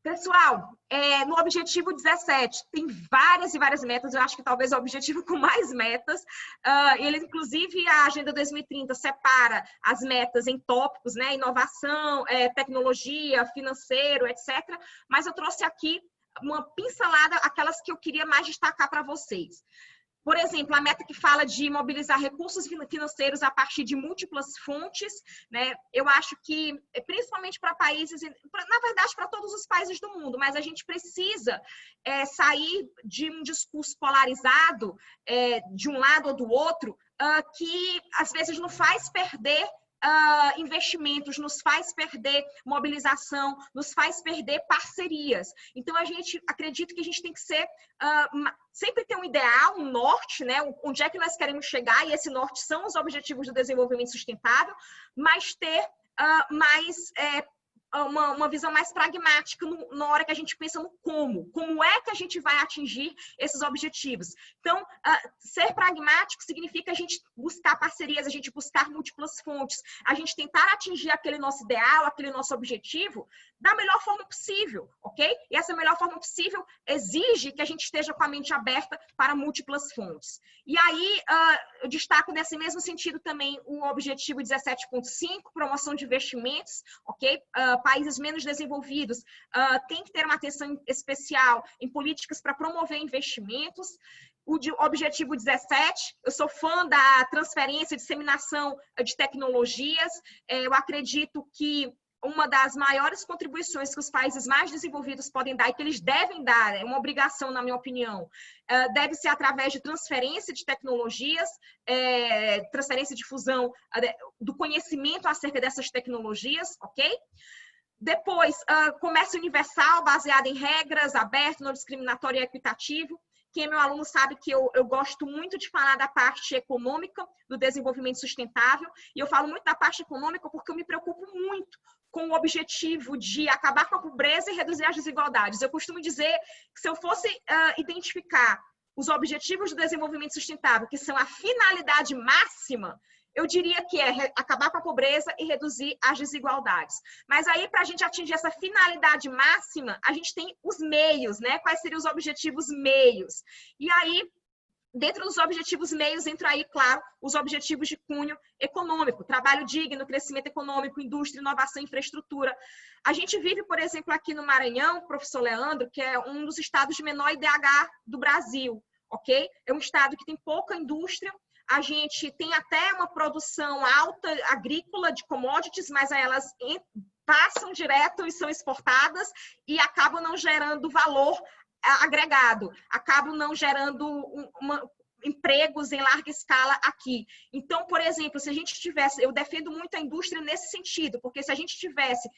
Pessoal, no objetivo 17, tem várias e várias metas, eu acho que talvez é o objetivo com mais metas. Ele, inclusive, a Agenda 2030 separa as metas em tópicos, né? Inovação, tecnologia, financeiro, etc. Mas eu trouxe aqui uma pincelada, aquelas que eu queria mais destacar para vocês. Por exemplo, a meta que fala de mobilizar recursos financeiros a partir de múltiplas fontes, né? Eu acho que, principalmente para países, na verdade, para todos os países do mundo, mas a gente precisa sair de um discurso polarizado, de um lado ou do outro, que às vezes nos faz perder investimentos, nos faz perder mobilização, nos faz perder parcerias. Então, acredito que a gente tem que ser, sempre ter um ideal, um norte, né? Onde é que nós queremos chegar, e esse norte são os Objetivos do Desenvolvimento Sustentável, mas ter uma visão mais pragmática na hora que a gente pensa no como é que a gente vai atingir esses objetivos. Então, ser pragmático significa a gente buscar parcerias, a gente buscar múltiplas fontes, a gente tentar atingir aquele nosso ideal, aquele nosso objetivo da melhor forma possível, ok? E essa melhor forma possível exige que a gente esteja com a mente aberta para múltiplas fontes. E aí, eu destaco nesse mesmo sentido também o objetivo 17.5, promoção de investimentos, ok? Países menos desenvolvidos têm que ter uma atenção especial em políticas para promover investimentos. O objetivo 17, eu sou fã da transferência e disseminação de tecnologias. Eu acredito que uma das maiores contribuições que os países mais desenvolvidos podem dar e que eles devem dar, é uma obrigação, na minha opinião, deve ser através de transferência de tecnologias, transferência de difusão do conhecimento acerca dessas tecnologias, ok? Depois, comércio universal, baseado em regras, aberto, não discriminatório e equitativo. Quem é meu aluno sabe que eu gosto muito de falar da parte econômica do desenvolvimento sustentável, e eu falo muito da parte econômica porque eu me preocupo muito com o objetivo de acabar com a pobreza e reduzir as desigualdades. Eu costumo dizer que se eu fosse identificar os objetivos do desenvolvimento sustentável, que são a finalidade máxima, eu diria que é acabar com a pobreza e reduzir as desigualdades. Mas aí, para a gente atingir essa finalidade máxima, a gente tem os meios, né? Quais seriam os objetivos meios? E aí, dentro dos objetivos meios, entra aí, claro, os objetivos de cunho econômico, trabalho digno, crescimento econômico, indústria, inovação, infraestrutura. A gente vive, por exemplo, aqui no Maranhão, professor Leandro, que é um dos estados de menor IDH do Brasil, ok? É um estado que tem pouca indústria. A gente tem até uma produção alta agrícola de commodities, mas elas passam direto e são exportadas e acabam não gerando valor agregado, acabam não gerando empregos em larga escala aqui. Então, por exemplo, se a gente tivesse, eu defendo muito a indústria nesse sentido, porque se a gente tivesse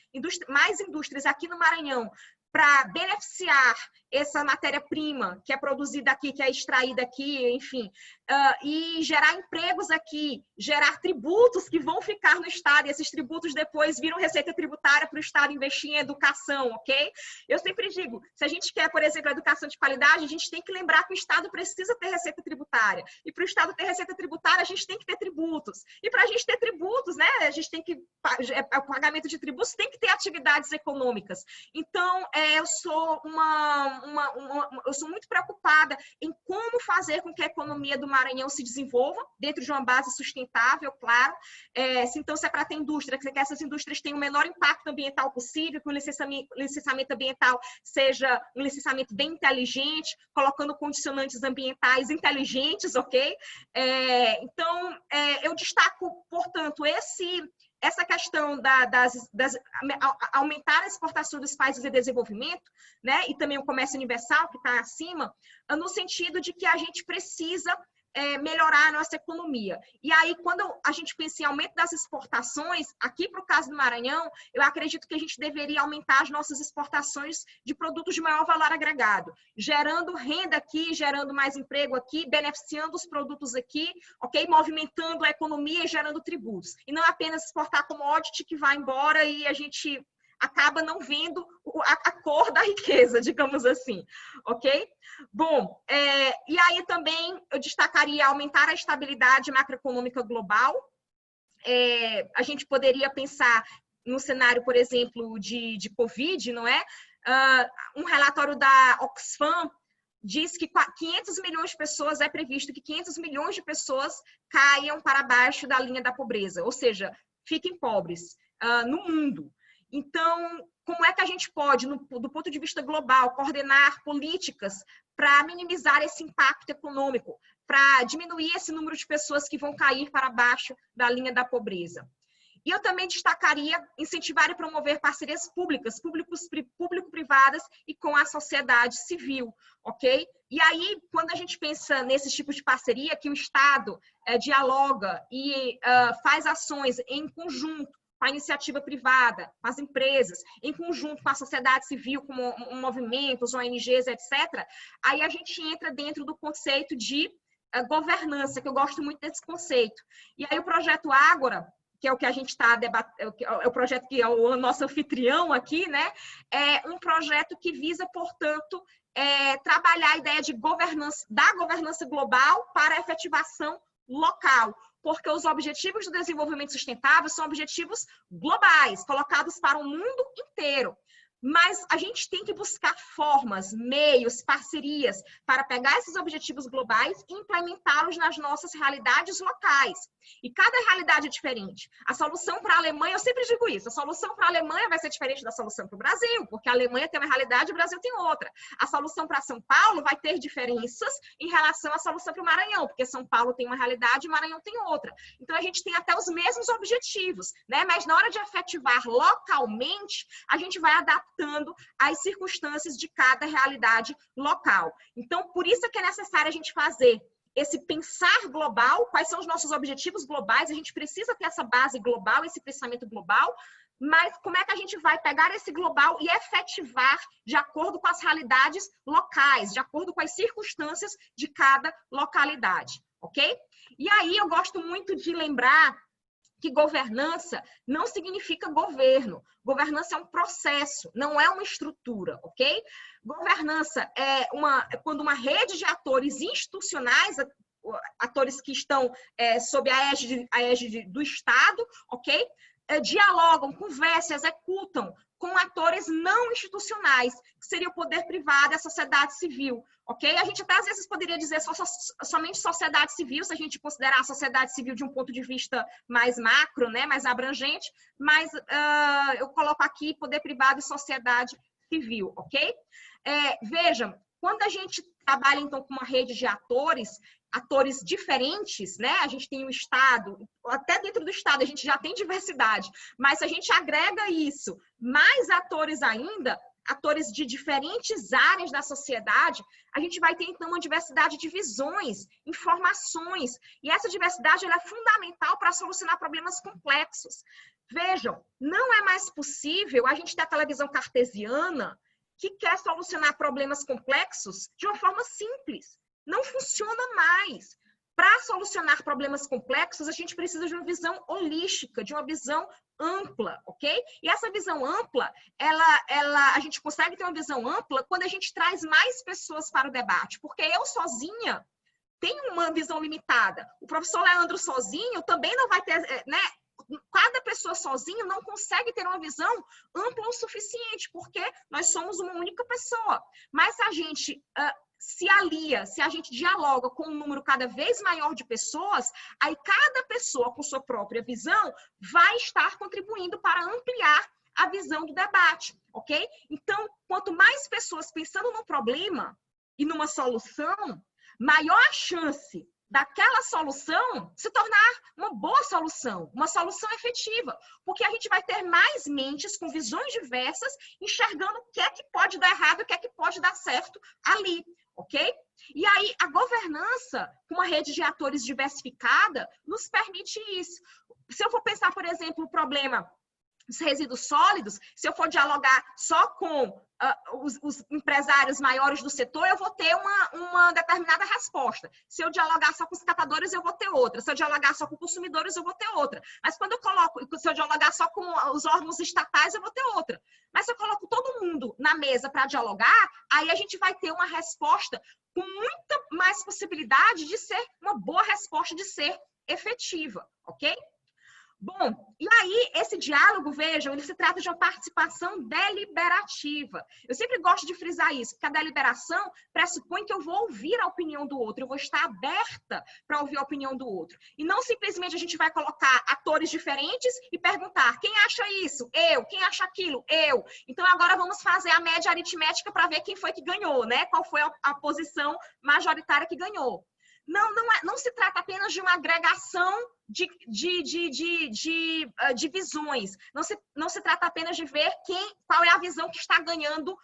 mais indústrias aqui no Maranhão para beneficiar essa matéria-prima que é produzida aqui, que é extraída aqui, enfim, e gerar empregos aqui, gerar tributos que vão ficar no Estado, e esses tributos depois viram receita tributária para o Estado investir em educação, ok? Eu sempre digo, se a gente quer, por exemplo, a educação de qualidade, a gente tem que lembrar que o Estado precisa ter receita tributária, e para o Estado ter receita tributária, a gente tem que ter tributos, e para a gente ter tributos, né, a gente tem que, o pagamento de tributos tem que ter atividades econômicas. Então, eu sou eu sou muito preocupada em como fazer com que a economia do Maranhão se desenvolva dentro de uma base sustentável, claro. Então, se é para ter indústria, que essas indústrias tenham o menor impacto ambiental possível, que o licenciamento ambiental seja um licenciamento bem inteligente, colocando condicionantes ambientais inteligentes, ok? Então, eu destaco, portanto, essa questão aumentar a exportação dos países em desenvolvimento, né, e também o comércio universal, que está acima, no sentido de que a gente precisa melhorar a nossa economia. E aí, quando a gente pensa em aumento das exportações, aqui para o caso do Maranhão, eu acredito que a gente deveria aumentar as nossas exportações de produtos de maior valor agregado, gerando renda aqui, gerando mais emprego aqui, beneficiando os produtos aqui, ok? Movimentando a economia e gerando tributos. E não apenas exportar commodity que vai embora e a gente acaba não vendo a cor da riqueza, digamos assim, ok? Bom, e aí também eu destacaria aumentar a estabilidade macroeconômica global. A gente poderia pensar no cenário, por exemplo, de Covid, não é? Um relatório da Oxfam diz que 500 milhões de pessoas, é previsto que 500 milhões de pessoas caiam para baixo da linha da pobreza, ou seja, fiquem pobres no mundo. Então, como é que a gente pode, do ponto de vista global, coordenar políticas para minimizar esse impacto econômico, para diminuir esse número de pessoas que vão cair para baixo da linha da pobreza? E eu também destacaria incentivar e promover parcerias públicas, público-privadas e com a sociedade civil, ok? E aí, quando a gente pensa nesses tipos de parceria, que o Estado dialoga e faz ações em conjunto, com a iniciativa privada, com as empresas, em conjunto com a sociedade civil, como movimentos, ONGs, etc., aí a gente entra dentro do conceito de governança, que eu gosto muito desse conceito. E aí o projeto Ágora, que é o que a gente está debatendo, é o projeto que é o nosso anfitrião aqui, né? É um projeto que visa, portanto, trabalhar a ideia de governança, da governança global para a efetivação local, porque os objetivos do desenvolvimento sustentável são objetivos globais, colocados para o mundo inteiro. Mas a gente tem que buscar formas, meios, parcerias para pegar esses objetivos globais e implementá-los nas nossas realidades locais. E cada realidade é diferente. A solução para a Alemanha, eu sempre digo isso, a solução para a Alemanha vai ser diferente da solução para o Brasil, porque a Alemanha tem uma realidade e o Brasil tem outra. A solução para São Paulo vai ter diferenças em relação à solução para o Maranhão, porque São Paulo tem uma realidade e o Maranhão tem outra. Então, a gente tem até os mesmos objetivos, né? Mas na hora de efetivar localmente, a gente vai adaptando as circunstâncias de cada realidade local. Então, por isso é que é necessário a gente fazer esse pensar global, quais são os nossos objetivos globais, a gente precisa ter essa base global, esse pensamento global, mas como é que a gente vai pegar esse global e efetivar de acordo com as realidades locais, de acordo com as circunstâncias de cada localidade, ok? E aí eu gosto muito de lembrar que governança não significa governo. Governança é um processo, não é uma estrutura, ok? Governança é quando uma rede de atores institucionais, atores que estão sob a égide do Estado, ok? Dialogam, conversam, executam com atores não institucionais, que seria o poder privado e a sociedade civil, ok? A gente até às vezes poderia dizer somente sociedade civil, se a gente considerar a sociedade civil de um ponto de vista mais macro, né, mais abrangente, mas eu coloco aqui poder privado e sociedade civil, ok? Vejam, quando a gente trabalha então com uma rede de atores diferentes, né? A gente tem o Estado, até dentro do Estado a gente já tem diversidade, mas se a gente agrega isso, mais atores ainda, atores de diferentes áreas da sociedade, a gente vai ter então uma diversidade de visões, informações, e essa diversidade ela é fundamental para solucionar problemas complexos. Vejam, não é mais possível a gente ter aquela visão cartesiana que quer solucionar problemas complexos de uma forma simples. Não funciona mais. Para solucionar problemas complexos, a gente precisa de uma visão holística, de uma visão ampla, ok? E essa visão ampla, a gente consegue ter uma visão ampla quando a gente traz mais pessoas para o debate, porque eu sozinha tenho uma visão limitada. O professor Leandro sozinho também não vai ter, né? Cada pessoa sozinha não consegue ter uma visão ampla o suficiente, porque nós somos uma única pessoa. Mas se a gente se alia, se a gente dialoga com um número cada vez maior de pessoas, aí cada pessoa com sua própria visão vai estar contribuindo para ampliar a visão do debate, ok? Então, quanto mais pessoas pensando no problema e numa solução, maior a chance daquela solução se tornar uma boa solução, uma solução efetiva, porque a gente vai ter mais mentes com visões diversas, enxergando o que é que pode dar errado e o que é que pode dar certo ali, ok? E aí, a governança, com uma rede de atores diversificada, nos permite isso. Se eu for pensar, por exemplo, o problema dos resíduos sólidos, se eu for dialogar só com os empresários maiores do setor, eu vou ter uma determinada resposta. Se eu dialogar só com os catadores, eu vou ter outra. Se eu dialogar só com consumidores, eu vou ter outra. Mas se eu dialogar só com os órgãos estatais, eu vou ter outra. Mas se eu coloco todo mundo na mesa para dialogar, aí a gente vai ter uma resposta com muita mais possibilidade de ser uma boa resposta, de ser efetiva, ok? Bom, e aí esse diálogo, vejam, ele se trata de uma participação deliberativa. Eu sempre gosto de frisar isso, porque a deliberação pressupõe que eu vou ouvir a opinião do outro, eu vou estar aberta para ouvir a opinião do outro. E não simplesmente a gente vai colocar atores diferentes e perguntar, quem acha isso? Eu. Quem acha aquilo? Eu. Então agora vamos fazer a média aritmética para ver quem foi que ganhou, né? Qual foi a posição majoritária que ganhou. Não se trata apenas de uma agregação de visões. Não se trata apenas de ver qual é a visão que está ganhando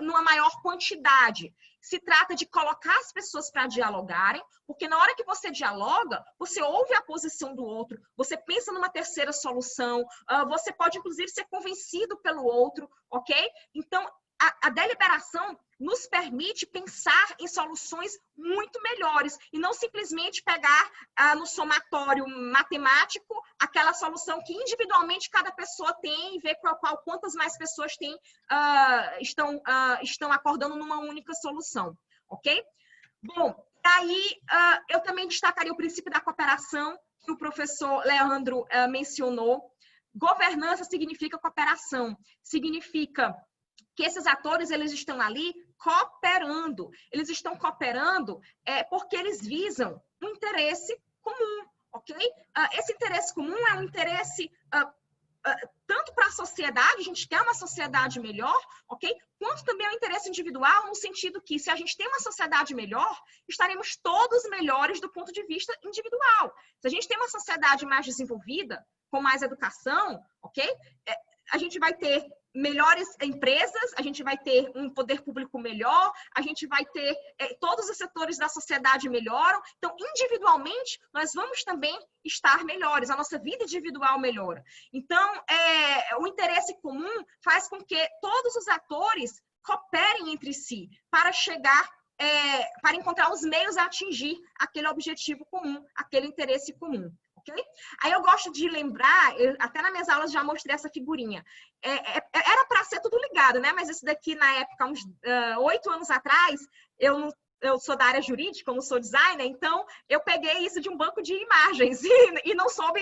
numa maior quantidade. Se trata de colocar as pessoas para dialogarem, porque na hora que você dialoga, você ouve a posição do outro, você pensa numa terceira solução, você pode, inclusive, ser convencido pelo outro, ok? Então, a deliberação nos permite pensar em soluções muito melhores e não simplesmente pegar no somatório matemático aquela solução que individualmente cada pessoa tem e ver quantas mais pessoas estão acordando numa única solução, ok? Bom, aí eu também destacaria o princípio da cooperação que o professor Leandro mencionou. Governança significa cooperação, significa que esses atores, eles estão ali cooperando. Eles estão cooperando porque eles visam um interesse comum, ok? Esse interesse comum é um interesse tanto para a sociedade, a gente quer uma sociedade melhor, ok? Quanto também é um interesse individual, no sentido que, se a gente tem uma sociedade melhor, estaremos todos melhores do ponto de vista individual. Se a gente tem uma sociedade mais desenvolvida, com mais educação, ok? A gente vai ter melhores empresas, a gente vai ter um poder público melhor, a gente vai ter todos os setores da sociedade melhoram. Então, individualmente, nós vamos também estar melhores, a nossa vida individual melhora. Então, o interesse comum faz com que todos os atores cooperem entre si para chegar, para encontrar os meios a atingir aquele objetivo comum, aquele interesse comum. Okay? Aí eu gosto de lembrar, até nas minhas aulas já mostrei essa figurinha. Era para ser tudo ligado, né? Mas isso daqui, na época, uns 8 anos atrás, eu sou da área jurídica, eu não sou designer, então eu peguei isso de um banco de imagens e não soube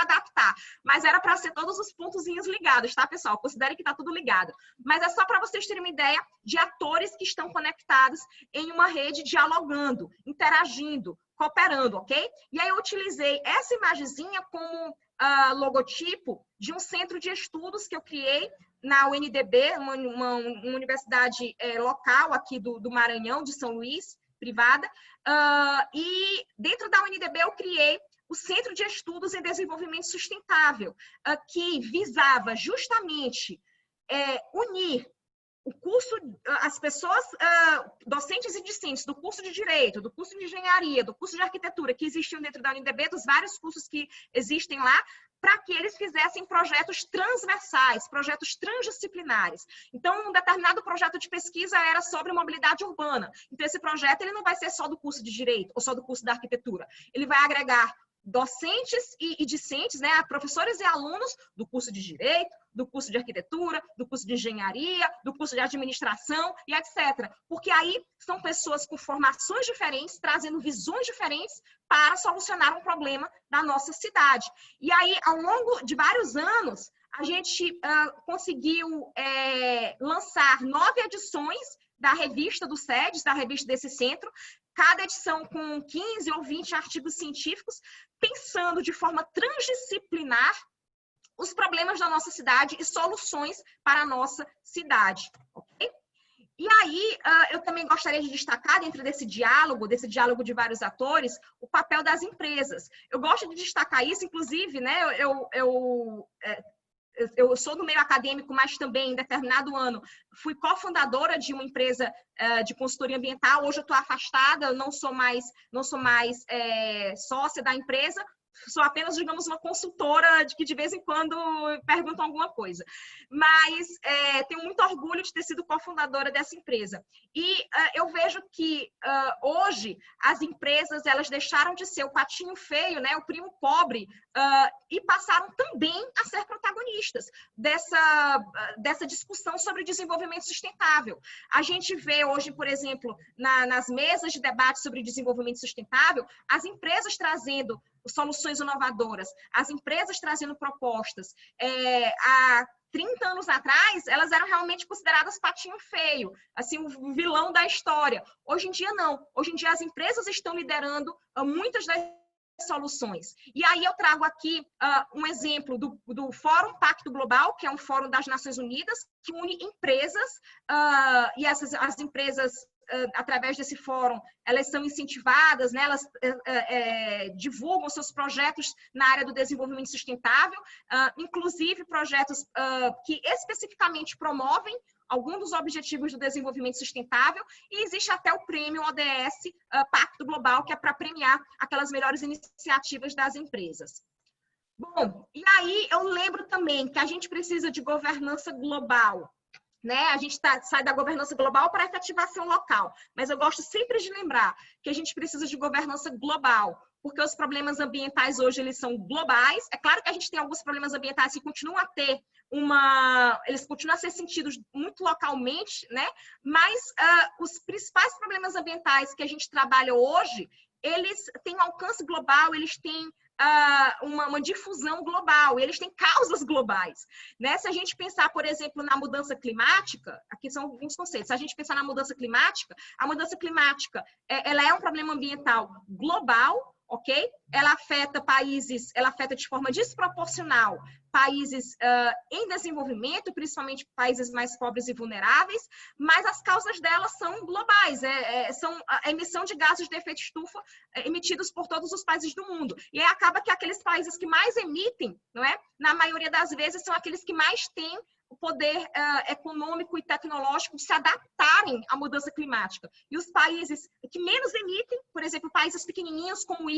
adaptar. Mas era para ser todos os pontozinhos ligados, tá, pessoal? Considere que está tudo ligado. Mas é só para vocês terem uma ideia de atores que estão conectados em uma rede, dialogando, interagindo, cooperando, ok? E aí eu utilizei essa imagenzinha como logotipo de um centro de estudos que eu criei na UNDB, uma universidade local aqui do Maranhão, de São Luís, privada. E dentro da UNDB eu criei o Centro de Estudos em Desenvolvimento Sustentável, que visava justamente unir o curso, as pessoas, docentes e discentes do curso de Direito, do curso de Engenharia, do curso de Arquitetura, que existiam dentro da UNDB, dos vários cursos que existem lá, para que eles fizessem projetos transversais, projetos transdisciplinares. Então, um determinado projeto de pesquisa era sobre mobilidade urbana. Então, esse projeto ele não vai ser só do curso de Direito ou só do curso da Arquitetura. Ele vai agregar docentes e discentes, né, professores e alunos do curso de Direito, do curso de Arquitetura, do curso de Engenharia, do curso de Administração e etc. Porque aí são pessoas com formações diferentes, trazendo visões diferentes para solucionar um problema da nossa cidade. E aí, ao longo de vários anos, a gente conseguiu lançar 9 edições da revista do SEDES, da revista desse centro, cada edição com 15 ou 20 artigos científicos, pensando de forma transdisciplinar os problemas da nossa cidade e soluções para a nossa cidade. Okay? E aí, eu também gostaria de destacar, dentro desse diálogo de vários atores, o papel das empresas. Eu gosto de destacar isso, inclusive, né, eu sou do meio acadêmico, mas também, em determinado ano, fui cofundadora de uma empresa de consultoria ambiental. Hoje eu estou afastada, não sou mais sócia da empresa, sou apenas, digamos, uma consultora de que de vez em quando perguntam alguma coisa. Mas tenho muito orgulho de ter sido cofundadora dessa empresa. E eu vejo que hoje as empresas elas deixaram de ser o patinho feio, né, o primo pobre, e passaram também a ser protagonistas dessa discussão sobre desenvolvimento sustentável. A gente vê hoje, por exemplo, nas mesas de debate sobre desenvolvimento sustentável, as empresas trazendo soluções inovadoras, as empresas trazendo propostas. Há 30 anos atrás, elas eram realmente consideradas patinho feio, assim, o vilão da história. Hoje em dia, não. Hoje em dia, as empresas estão liderando muitas das soluções. E aí eu trago aqui um exemplo do Fórum Pacto Global, que é um fórum das Nações Unidas, que une empresas, e as empresas, através desse fórum, elas são incentivadas, né? Elas divulgam seus projetos na área do desenvolvimento sustentável, inclusive projetos que especificamente promovem algum dos objetivos do desenvolvimento sustentável, e existe até o prêmio ODS Pacto Global, que é para premiar aquelas melhores iniciativas das empresas. Bom, e aí eu lembro também que a gente precisa de governança global, né? A gente sai da governança global para a efetivação local, mas eu gosto sempre de lembrar que a gente precisa de governança global, porque os problemas ambientais hoje eles são globais. É claro que a gente tem alguns problemas ambientais que continuam a ter eles continuam a ser sentidos muito localmente, né? Mas os principais problemas ambientais que a gente trabalha hoje, eles têm um alcance global, eles têm uma difusão global, e eles têm causas globais, né? Se a gente pensar, por exemplo, na mudança climática, aqui são alguns conceitos. Se a gente pensar na mudança climática, a mudança climática ela é um problema ambiental global, ok? Ela afeta de forma desproporcional países em desenvolvimento, principalmente países mais pobres e vulneráveis, mas as causas delas são globais, são a emissão de gases de efeito estufa emitidos por todos os países do mundo. E aí acaba que aqueles países que mais emitem, não é? Na maioria das vezes, são aqueles que mais têm o poder econômico e tecnológico de se adaptarem à mudança climática. E os países que menos emitem, por exemplo, países pequenininhos como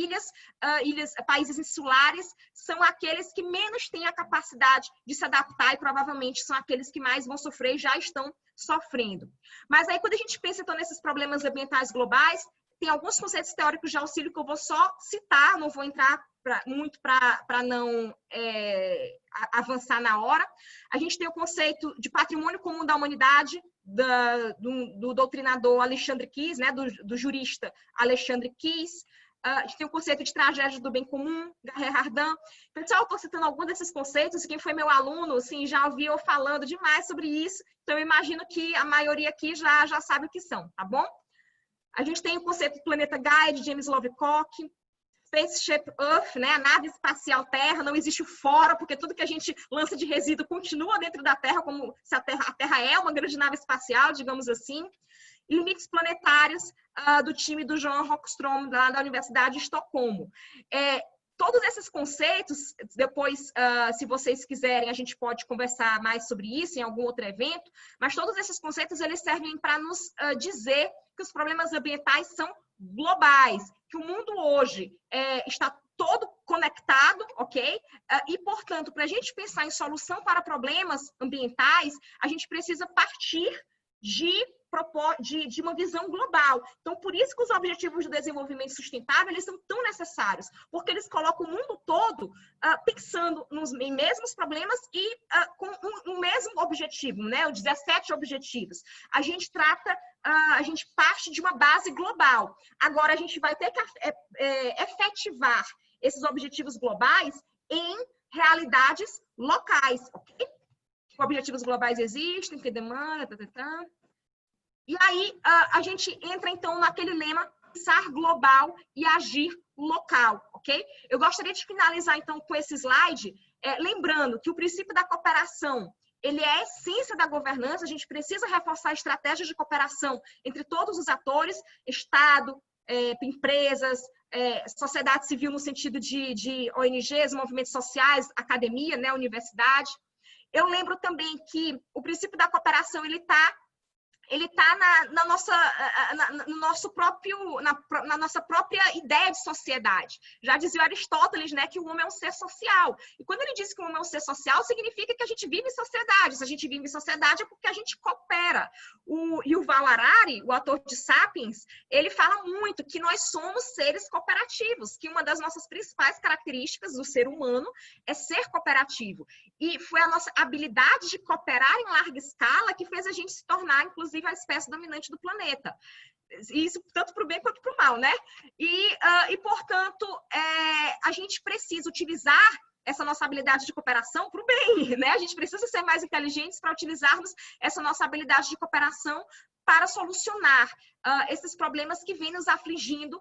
países insulares, são aqueles que menos têm a capacidade de se adaptar e provavelmente são aqueles que mais vão sofrer e já estão sofrendo. Mas aí, quando a gente pensa, então, nesses problemas ambientais globais, tem alguns conceitos teóricos de auxílio que eu vou só citar, não vou entrar muito para não avançar na hora. A gente tem o conceito de patrimônio comum da humanidade, do doutrinador Alexandre Keys, né, do jurista Alexandre Keys. A gente tem o conceito de tragédia do bem comum, Garret Hardin. Pessoal, estou citando alguns desses conceitos, quem foi meu aluno, assim, já ouviu eu falando demais sobre isso, então eu imagino que a maioria aqui já sabe o que são, tá bom? A gente tem o conceito do planeta Gaia, de James Lovelock, Spaceship Earth, né? A nave espacial Terra, não existe fora, porque tudo que a gente lança de resíduo continua dentro da Terra, como se a Terra é uma grande nave espacial, digamos assim. Limites planetários, do time do Johan Rockström, lá da Universidade de Estocolmo. Todos esses conceitos, depois, se vocês quiserem, a gente pode conversar mais sobre isso em algum outro evento, mas todos esses conceitos, eles servem para nos dizer que os problemas ambientais são globais, que o mundo hoje está todo conectado, ok? E, portanto, para a gente pensar em solução para problemas ambientais, a gente precisa partir de uma visão global. Então, por isso que os Objetivos de Desenvolvimento Sustentável, eles são tão necessários, porque eles colocam o mundo todo pensando em mesmos problemas e com um mesmo objetivo, né? Os 17 objetivos. A gente parte de uma base global. Agora, a gente vai ter que efetivar esses objetivos globais em realidades locais, ok? Objetivos globais existem, que demanda, E aí, a gente entra, então, naquele lema, pensar global e agir local, ok? Eu gostaria de finalizar, então, com esse slide, lembrando que o princípio da cooperação, ele é a essência da governança, a gente precisa reforçar estratégias de cooperação entre todos os atores, Estado, empresas, sociedade civil no sentido de ONGs, movimentos sociais, academia, né, universidade. Eu lembro também que o princípio da cooperação, ele está na nossa própria ideia de sociedade. Já dizia Aristóteles, né, que o homem é um ser social. E quando ele diz que o homem é um ser social, significa que a gente vive em sociedade. Se a gente vive em sociedade é porque a gente coopera. O Yuval Harari, o autor de Sapiens, ele fala muito que nós somos seres cooperativos, que uma das nossas principais características do ser humano é ser cooperativo. E foi a nossa habilidade de cooperar em larga escala que fez a gente se tornar, inclusive, a espécie dominante do planeta. Isso tanto para o bem quanto para o mal, né? E portanto, a gente precisa utilizar essa nossa habilidade de cooperação para o bem, né? A gente precisa ser mais inteligentes para utilizarmos essa nossa habilidade de cooperação para solucionar esses problemas que vêm nos afligindo,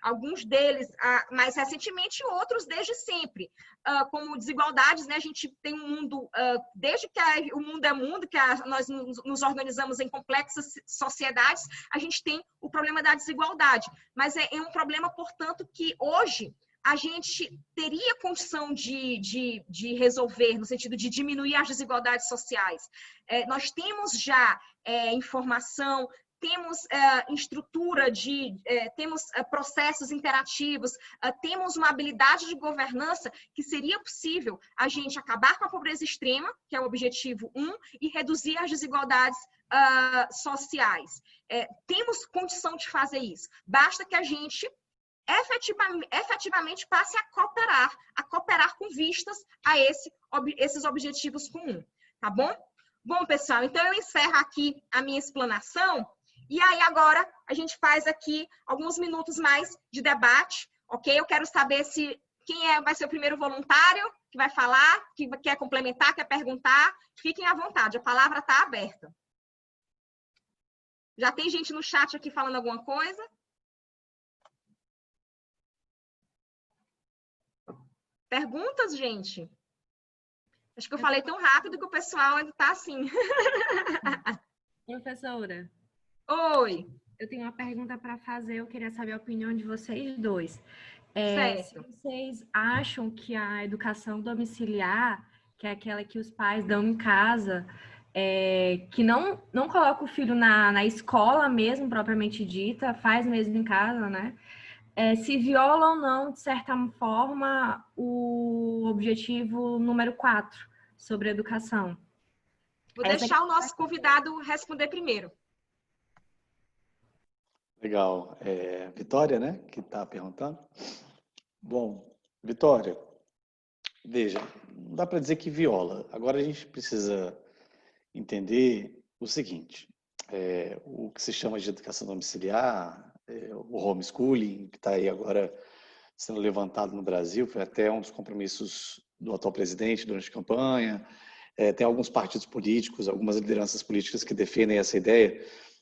alguns deles mais recentemente, outros desde sempre. Como desigualdades, né? A gente tem um mundo, desde que o mundo é mundo, que nós nos organizamos em complexas sociedades, a gente tem o problema da desigualdade. Mas é um problema, portanto, que hoje a gente teria condição de resolver, no sentido de diminuir as desigualdades sociais. Nós temos já informação, temos estrutura temos processos interativos, temos uma habilidade de governança que seria possível a gente acabar com a pobreza extrema, que é o objetivo 1, e reduzir as desigualdades sociais. Temos condição de fazer isso. Basta que a gente efetivamente passe a cooperar com vistas a esses objetivos comuns, tá bom? Bom, pessoal, então eu encerro aqui a minha explanação. E aí, agora, a gente faz aqui alguns minutos mais de debate, ok? Eu quero saber quem vai ser o primeiro voluntário que vai falar, que quer complementar, quer perguntar. Fiquem à vontade, a palavra está aberta. Já tem gente no chat aqui falando alguma coisa? Perguntas, gente? Acho que eu falei tão rápido que o pessoal ainda está assim.
Professora,
Oi.
eu tenho uma pergunta para fazer, eu queria saber a opinião de vocês dois. Se
Certo.
vocês acham que a educação domiciliar, que é aquela que os pais dão em casa, que não coloca o filho na escola mesmo, propriamente dita, faz mesmo em casa, né? Se viola ou não, de certa forma, o objetivo número 4 sobre educação.
Vou
Essa
deixar o nosso convidado responder primeiro.
Legal. Vitória, né, que está perguntando. Bom, Vitória, veja, não dá para dizer que viola. Agora a gente precisa entender o seguinte: o que se chama de educação domiciliar, o homeschooling, que está aí agora sendo levantado no Brasil, foi até um dos compromissos do atual presidente durante a campanha. Tem alguns partidos políticos, algumas lideranças políticas que defendem essa ideia.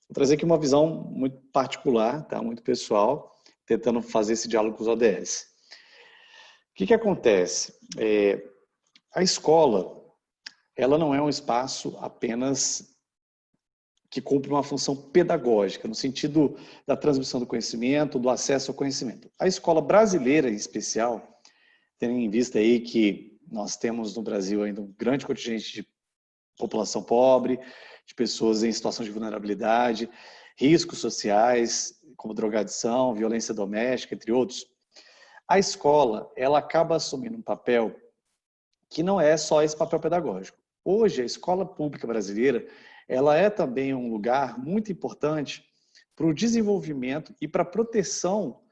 Vou trazer aqui uma visão muito particular, tá? Muito pessoal, tentando fazer esse diálogo com os ODS. O que acontece? A escola, ela não é um espaço apenas que cumpre uma função pedagógica, no sentido da transmissão do conhecimento, do acesso ao conhecimento. A escola brasileira, em especial, tendo em vista aí que nós temos no Brasil ainda um grande contingente de população pobre, de pessoas em situação de vulnerabilidade, riscos sociais, como drogadição, violência doméstica, entre outros. A escola, ela acaba assumindo um papel que não é só esse papel pedagógico. Hoje, a escola pública brasileira, ela é também um lugar muito importante para o desenvolvimento e para a proteção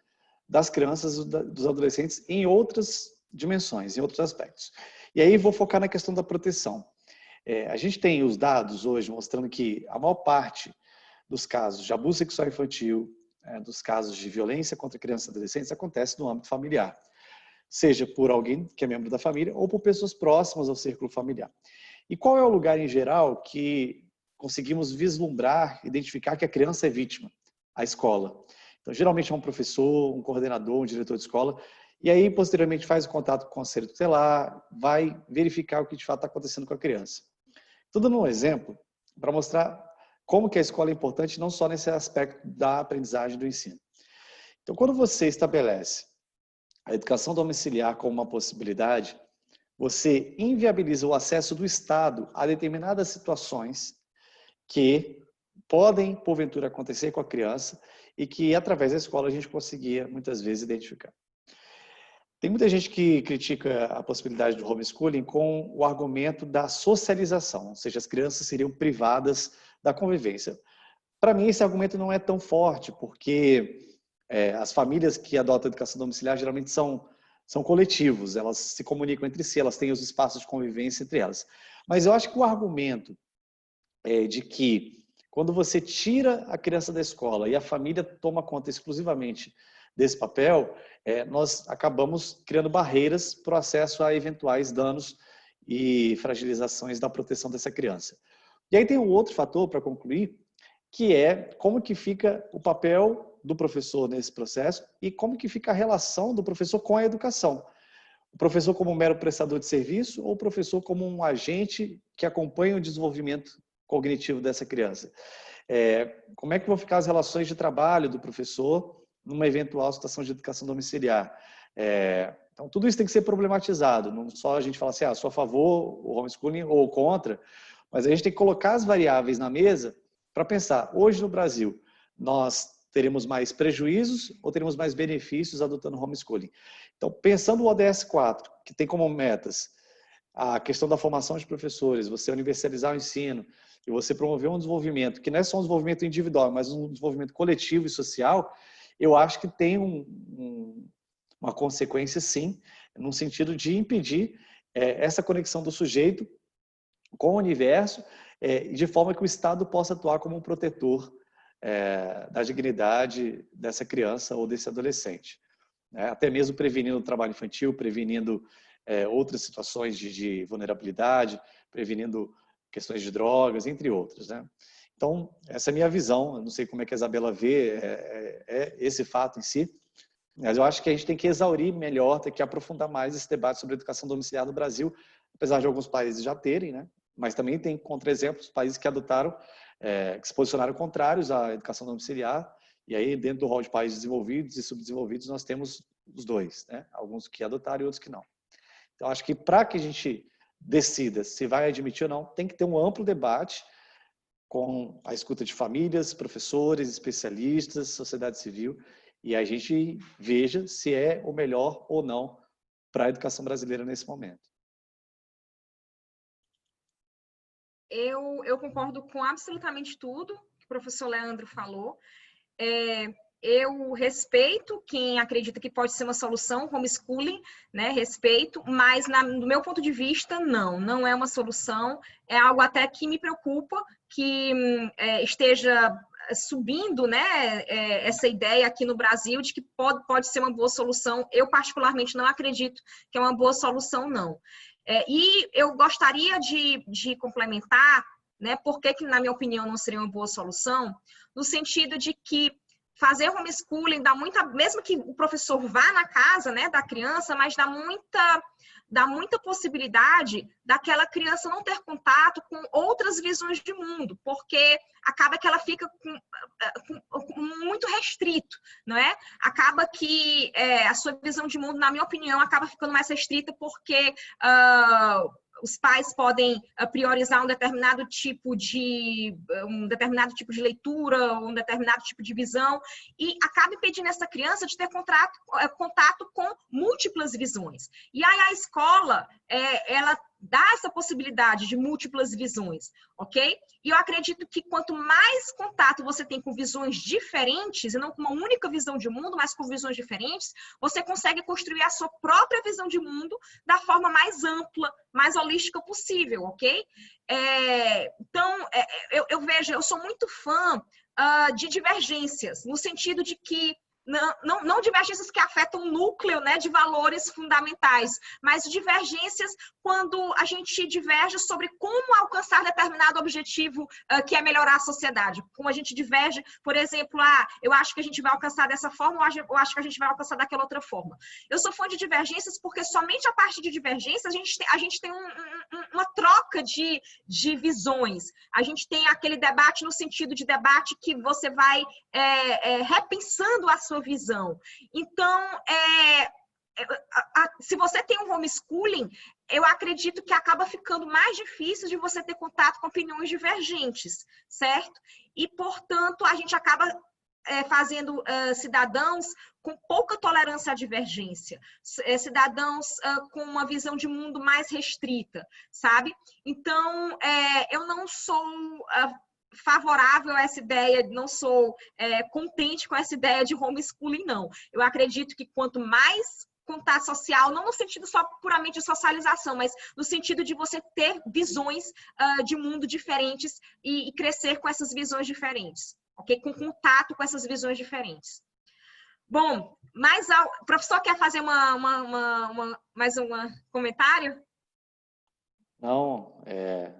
das crianças e dos adolescentes em outras dimensões, em outros aspectos. E aí vou focar na questão da proteção. A gente tem os dados hoje mostrando que a maior parte dos casos de abuso sexual infantil, dos casos de violência contra crianças e adolescentes acontece no âmbito familiar, seja por alguém que é membro da família ou por pessoas próximas ao círculo familiar. E qual é o lugar em geral que conseguimos vislumbrar, identificar que a criança é vítima? A escola. Então, geralmente é um professor, um coordenador, um diretor de escola, e aí, posteriormente, faz o contato com o conselho tutelar, vai verificar o que de fato está acontecendo com a criança. Estou dando um exemplo para mostrar como que a escola é importante, não só nesse aspecto da aprendizagem do ensino. Então, quando você estabelece a educação domiciliar como uma possibilidade, você inviabiliza o acesso do Estado a determinadas situações que podem, porventura, acontecer com a criança e que, através da escola, a gente conseguia, muitas vezes, identificar. Tem muita gente que critica a possibilidade do homeschooling com o argumento da socialização, ou seja, as crianças seriam privadas da convivência. Para mim, esse argumento não é tão forte, porque as famílias que adotam a educação domiciliar geralmente são coletivos, elas se comunicam entre si, elas têm os espaços de convivência entre elas. Mas eu acho que o argumento de que quando você tira a criança da escola e a família toma conta exclusivamente desse papel, nós acabamos criando barreiras para o acesso a eventuais danos e fragilizações da proteção dessa criança. E aí tem um outro fator, para concluir, que é como que fica o papel do professor nesse processo e como que fica a relação do professor com a educação. O professor como um mero prestador de serviço ou o professor como um agente que acompanha o desenvolvimento cognitivo dessa criança. Como é que vão ficar as relações de trabalho do professor numa eventual situação de educação domiciliar? Então, tudo isso tem que ser problematizado, não só a gente falar assim, sou a favor o homeschooling ou contra, mas a gente tem que colocar as variáveis na mesa para pensar, hoje no Brasil, nós teremos mais prejuízos ou teremos mais benefícios adotando o homeschooling? Então, pensando o ODS 4, que tem como metas a questão da formação de professores, você universalizar o ensino e você promover um desenvolvimento, que não é só um desenvolvimento individual, mas um desenvolvimento coletivo e social, eu acho que tem uma consequência, sim, no sentido de impedir essa conexão do sujeito com o universo, de forma que o Estado possa atuar como um protetor da dignidade dessa criança ou desse adolescente. Até mesmo prevenindo o trabalho infantil, prevenindo outras situações de vulnerabilidade, prevenindo questões de drogas, entre outras. Então, essa é a minha visão. Eu não sei como é que a Isabela vê esse fato em si, Mas eu acho que a gente tem que exaurir melhor, tem que aprofundar mais esse debate sobre educação domiciliar no Brasil, apesar de alguns países já terem, né? Mas também tem contra-exemplos, países que adotaram, que se posicionaram contrários à educação domiciliar, e aí dentro do rol de países desenvolvidos e subdesenvolvidos nós temos os dois, né? Alguns que adotaram e outros que não. Então acho que para que a gente decida se vai admitir ou não, tem que ter um amplo debate com a escuta de famílias, professores, especialistas, sociedade civil, e a gente veja se é o melhor ou não para a educação brasileira nesse momento.
Eu concordo com absolutamente tudo que o professor Leandro falou. Eu respeito quem acredita que pode ser uma solução, homeschooling, né? Respeito, mas do meu ponto de vista, não é uma solução. É algo até que me preocupa que esteja subindo, né, essa ideia aqui no Brasil de que pode ser uma boa solução. Eu, particularmente, não acredito que é uma boa solução, não. E eu gostaria de complementar, né, por que, na minha opinião, não seria uma boa solução, no sentido de que fazer homeschooling dá muita, mesmo que o professor vá na casa, né, da criança, mas dá muita possibilidade daquela criança não ter contato com outras visões de mundo, porque acaba que ela fica muito restrito, não é? Acaba que a sua visão de mundo, na minha opinião, acaba ficando mais restrita porque os pais podem priorizar um determinado tipo de leitura, um determinado tipo de visão, e acaba impedindo essa criança de ter contato com múltiplas visões. E aí a escola, ela dá essa possibilidade de múltiplas visões, ok? E eu acredito que quanto mais contato você tem com visões diferentes, e não com uma única visão de mundo, mas com visões diferentes, você consegue construir a sua própria visão de mundo da forma mais ampla, mais holística possível, ok? Então, eu sou muito fã de divergências, no sentido de que não divergências que afetam o núcleo, né, de valores fundamentais, mas divergências quando a gente diverge sobre como alcançar determinado objetivo que é melhorar a sociedade. Como a gente diverge, por exemplo, eu acho que a gente vai alcançar dessa forma, ou eu acho que a gente vai alcançar daquela outra forma. Eu sou fã de divergências porque somente a partir de divergências a gente tem uma troca de visões. A gente tem aquele debate no sentido de debate que você vai repensando a sua visão. Então, se você tem um homeschooling, eu acredito que acaba ficando mais difícil de você ter contato com opiniões divergentes, certo? E, portanto, a gente acaba fazendo cidadãos com pouca tolerância à divergência, cidadãos com uma visão de mundo mais restrita, sabe? Então, eu não sou favorável a essa ideia, não sou contente com essa ideia de homeschooling, não. Eu acredito que quanto mais contato social, não no sentido só puramente de socialização, mas no sentido de você ter visões de mundo diferentes e crescer com essas visões diferentes, ok? Com contato com essas visões diferentes. Bom, o professor quer fazer mais um comentário?
Não,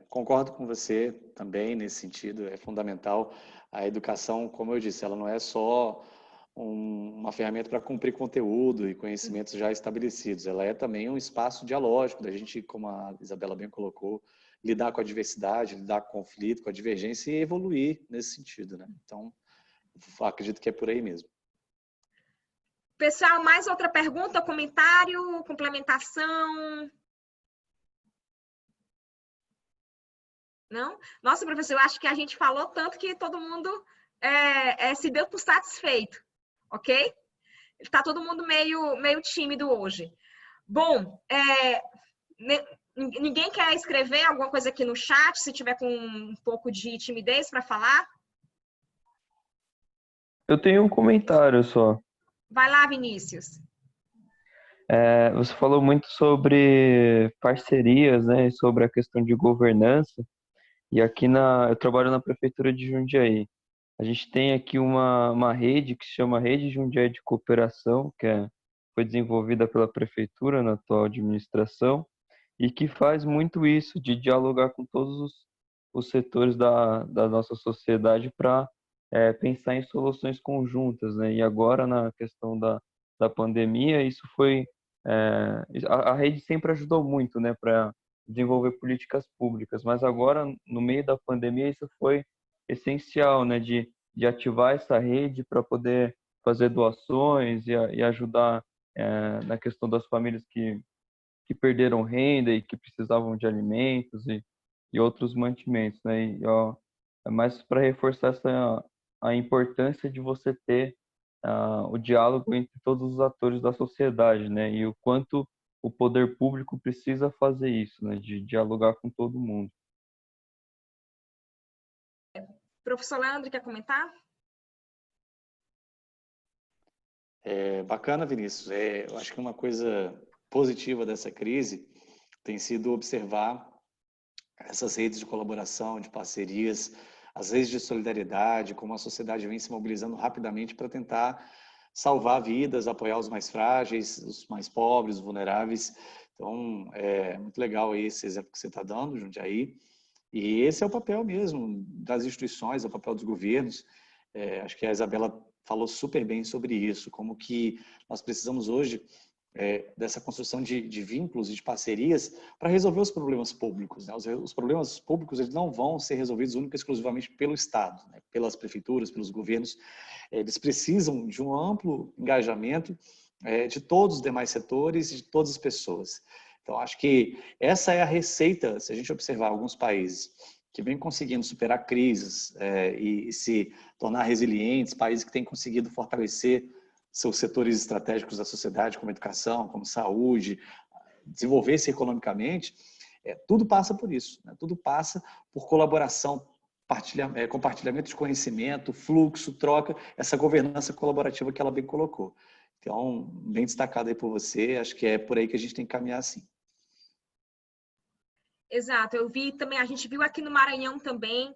concordo com você também nesse sentido, é fundamental. A educação, como eu disse, ela não é só uma ferramenta para cumprir conteúdo e conhecimentos já estabelecidos, ela é também um espaço dialógico da gente, como a Isabela bem colocou, lidar com a diversidade, lidar com o conflito, com a divergência e evoluir nesse sentido, né? Então, acredito que é por aí mesmo.
Pessoal, mais outra pergunta, comentário, complementação? Não? Nossa, professor, eu acho que a gente falou tanto que todo mundo se deu por satisfeito, ok? Está todo mundo meio tímido hoje. Bom, ninguém quer escrever alguma coisa aqui no chat, se tiver com um pouco de timidez para falar?
Eu tenho um comentário só.
Vai lá, Vinícius.
Você falou muito sobre parcerias, né, sobre a questão de governança. E aqui eu trabalho na prefeitura de Jundiaí. A gente tem aqui uma rede que se chama Rede Jundiaí de Cooperação, foi desenvolvida pela prefeitura na atual administração e que faz muito isso, de dialogar com todos os setores da nossa sociedade para pensar em soluções conjuntas, né? E agora na questão da da pandemia, isso foi a rede sempre ajudou muito, né, para desenvolver políticas públicas, mas agora no meio da pandemia isso foi essencial, né, de ativar essa rede para poder fazer doações e ajudar na questão das famílias que perderam renda e que precisavam de alimentos e outros mantimentos, né? E, ó, é mais para reforçar a importância de você ter o diálogo entre todos os atores da sociedade, né? E o quanto o poder público precisa fazer isso, né? De dialogar com todo mundo.
Professor Leandro, quer comentar?
Bacana, Vinícius. Eu acho que uma coisa positiva dessa crise tem sido observar essas redes de colaboração, de parcerias, as redes de solidariedade, como a sociedade vem se mobilizando rapidamente para tentar salvar vidas, apoiar os mais frágeis, os mais pobres, os vulneráveis. Então, é muito legal esse exemplo que você está dando, Jundiaí. E esse é o papel mesmo das instituições, é o papel dos governos. Acho que a Isabela falou super bem sobre isso, como que nós precisamos hoje dessa construção de vínculos e de parcerias para resolver os problemas públicos, né? Os problemas públicos eles não vão ser resolvidos única e exclusivamente pelo Estado, né? Pelas prefeituras, pelos governos. Eles precisam de um amplo engajamento de todos os demais setores e de todas as pessoas. Então, acho que essa é a receita, se a gente observar alguns países que vêm conseguindo superar crises e se tornar resilientes, países que têm conseguido fortalecer seus setores estratégicos da sociedade, como educação, como saúde, desenvolver-se economicamente, tudo passa por isso, né? Tudo passa por colaboração, compartilhamento de conhecimento, fluxo, troca, essa governança colaborativa que ela bem colocou. Então, bem destacado aí por você, acho que é por aí que a gente tem que caminhar assim.
Exato, eu vi também, a gente viu aqui no Maranhão também,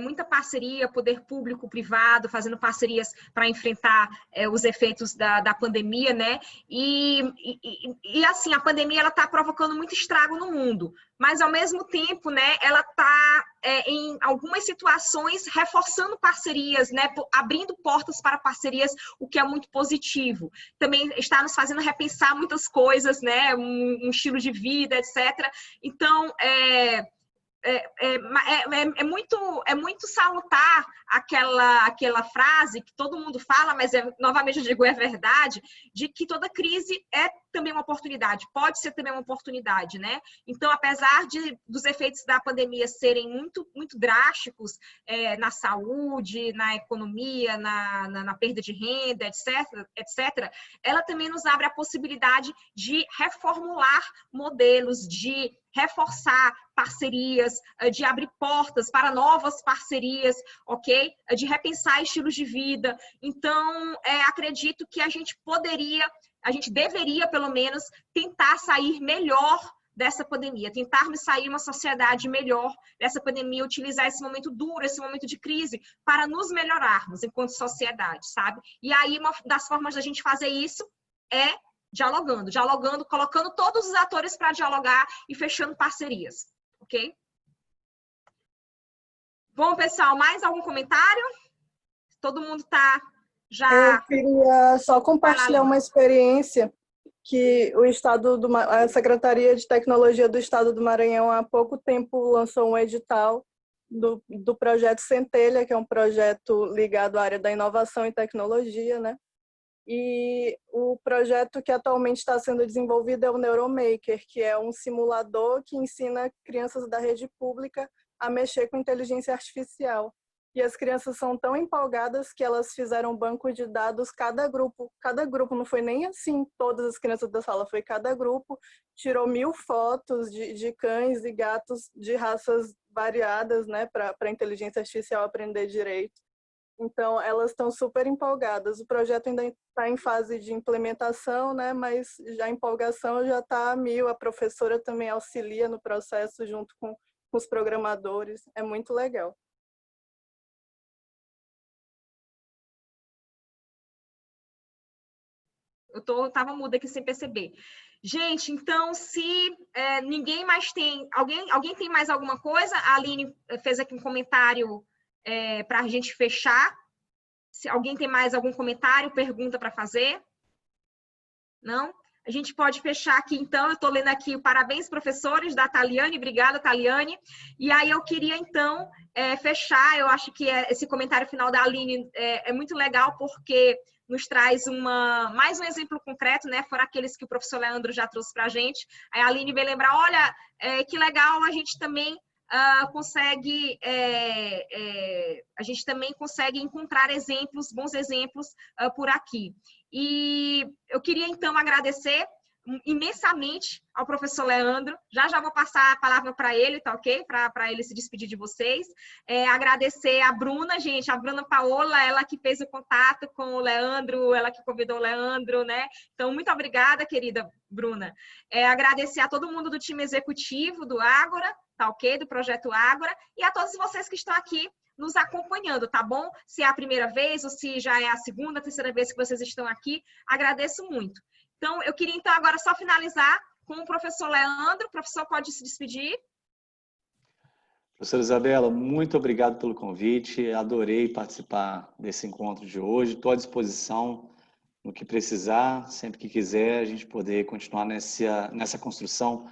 muita parceria, poder público, privado, fazendo parcerias para enfrentar os efeitos da pandemia, né? E assim, a pandemia ela está provocando muito estrago no mundo, mas ao mesmo tempo, né, ela está em algumas situações reforçando parcerias, né, abrindo portas para parcerias, o que é muito positivo. Também está nos fazendo repensar muitas coisas, né, um estilo de vida, etc. Então, é muito salutar aquela frase que todo mundo fala, mas novamente eu digo, é verdade, de que toda crise é também uma oportunidade, pode ser também uma oportunidade, né? Então, apesar dos efeitos da pandemia serem muito, muito drásticos na saúde, na economia, na perda de renda, etc., ela também nos abre a possibilidade de reformular modelos, de reforçar parcerias, de abrir portas para novas parcerias, ok? De repensar estilos de vida. Então, acredito que a gente deveria, pelo menos, tentar sair melhor dessa pandemia, tentarmos sair uma sociedade melhor dessa pandemia, utilizar esse momento duro, esse momento de crise, para nos melhorarmos enquanto sociedade, sabe? E aí, uma das formas da gente fazer isso é dialogando, colocando todos os atores para dialogar e fechando parcerias, ok? Bom, pessoal, mais algum comentário? Todo mundo está já...
Eu queria só compartilhar uma experiência que a Secretaria de Tecnologia do Estado do Maranhão há pouco tempo lançou um edital do projeto Centelha, que é um projeto ligado à área da inovação e tecnologia, né? E o projeto que atualmente está sendo desenvolvido é o Neuromaker, que é um simulador que ensina crianças da rede pública a mexer com inteligência artificial. E as crianças são tão empolgadas que elas fizeram um banco de dados, cada grupo, não foi nem assim todas as crianças da sala, foi cada grupo, tirou 1000 fotos de cães e gatos de raças variadas, né, para a inteligência artificial aprender direito. Então, elas estão super empolgadas. O projeto ainda está em fase de implementação, né? Mas já a empolgação já está a 1000. A professora também auxilia no processo junto com os programadores. É muito legal.
Eu estava muda aqui sem perceber. Gente, então, se ninguém mais tem... Alguém tem mais alguma coisa? A Aline fez aqui um comentário para a gente fechar. Se alguém tem mais algum comentário, pergunta para fazer? Não? A gente pode fechar aqui, então. Eu estou lendo aqui o parabéns, professores, da Taliane. Obrigada, Taliane. E aí eu queria, então, fechar. Eu acho que esse comentário final da Aline é muito legal, porque nos traz mais um exemplo concreto, né? Fora aqueles que o professor Leandro já trouxe para a gente. Aí a Aline veio lembrar, olha, que legal, a gente também consegue encontrar bons exemplos por aqui. E eu queria, então, agradecer imensamente ao professor Leandro. Já vou passar a palavra para ele, tá ok? Para ele se despedir de vocês. Agradecer a Bruna, gente, a Bruna Paola, ela que fez o contato com o Leandro, ela que convidou o Leandro, né? Então, muito obrigada, querida Bruna. Agradecer a todo mundo do time executivo do Ágora, tá ok? Do Projeto Ágora, e a todos vocês que estão aqui nos acompanhando, tá bom? Se é a primeira vez ou se já é a segunda, terceira vez que vocês estão aqui, agradeço muito. Então, eu queria, então, agora só finalizar com o professor Leandro. O professor pode se despedir.
Professora Isabela, muito obrigado pelo convite. Adorei participar desse encontro de hoje. Estou à disposição no que precisar, sempre que quiser, a gente poder continuar nessa construção,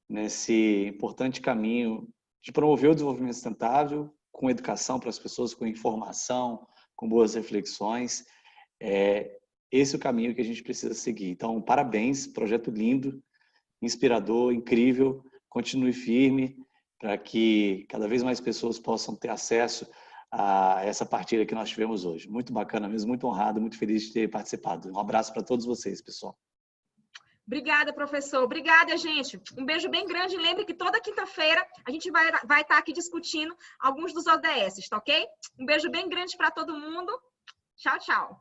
nesse importante caminho de promover o desenvolvimento sustentável com educação para as pessoas, com informação, com boas reflexões. Esse é o caminho que a gente precisa seguir. Então, parabéns, projeto lindo, inspirador, incrível. Continue firme para que cada vez mais pessoas possam ter acesso a essa partilha que nós tivemos hoje. Muito bacana mesmo, muito honrado, muito feliz de ter participado. Um abraço para todos vocês, pessoal.
Obrigada, professor. Obrigada, gente. Um beijo bem grande. Lembre que toda quinta-feira a gente vai estar aqui discutindo alguns dos ODS, tá ok? Um beijo bem grande para todo mundo. Tchau, tchau.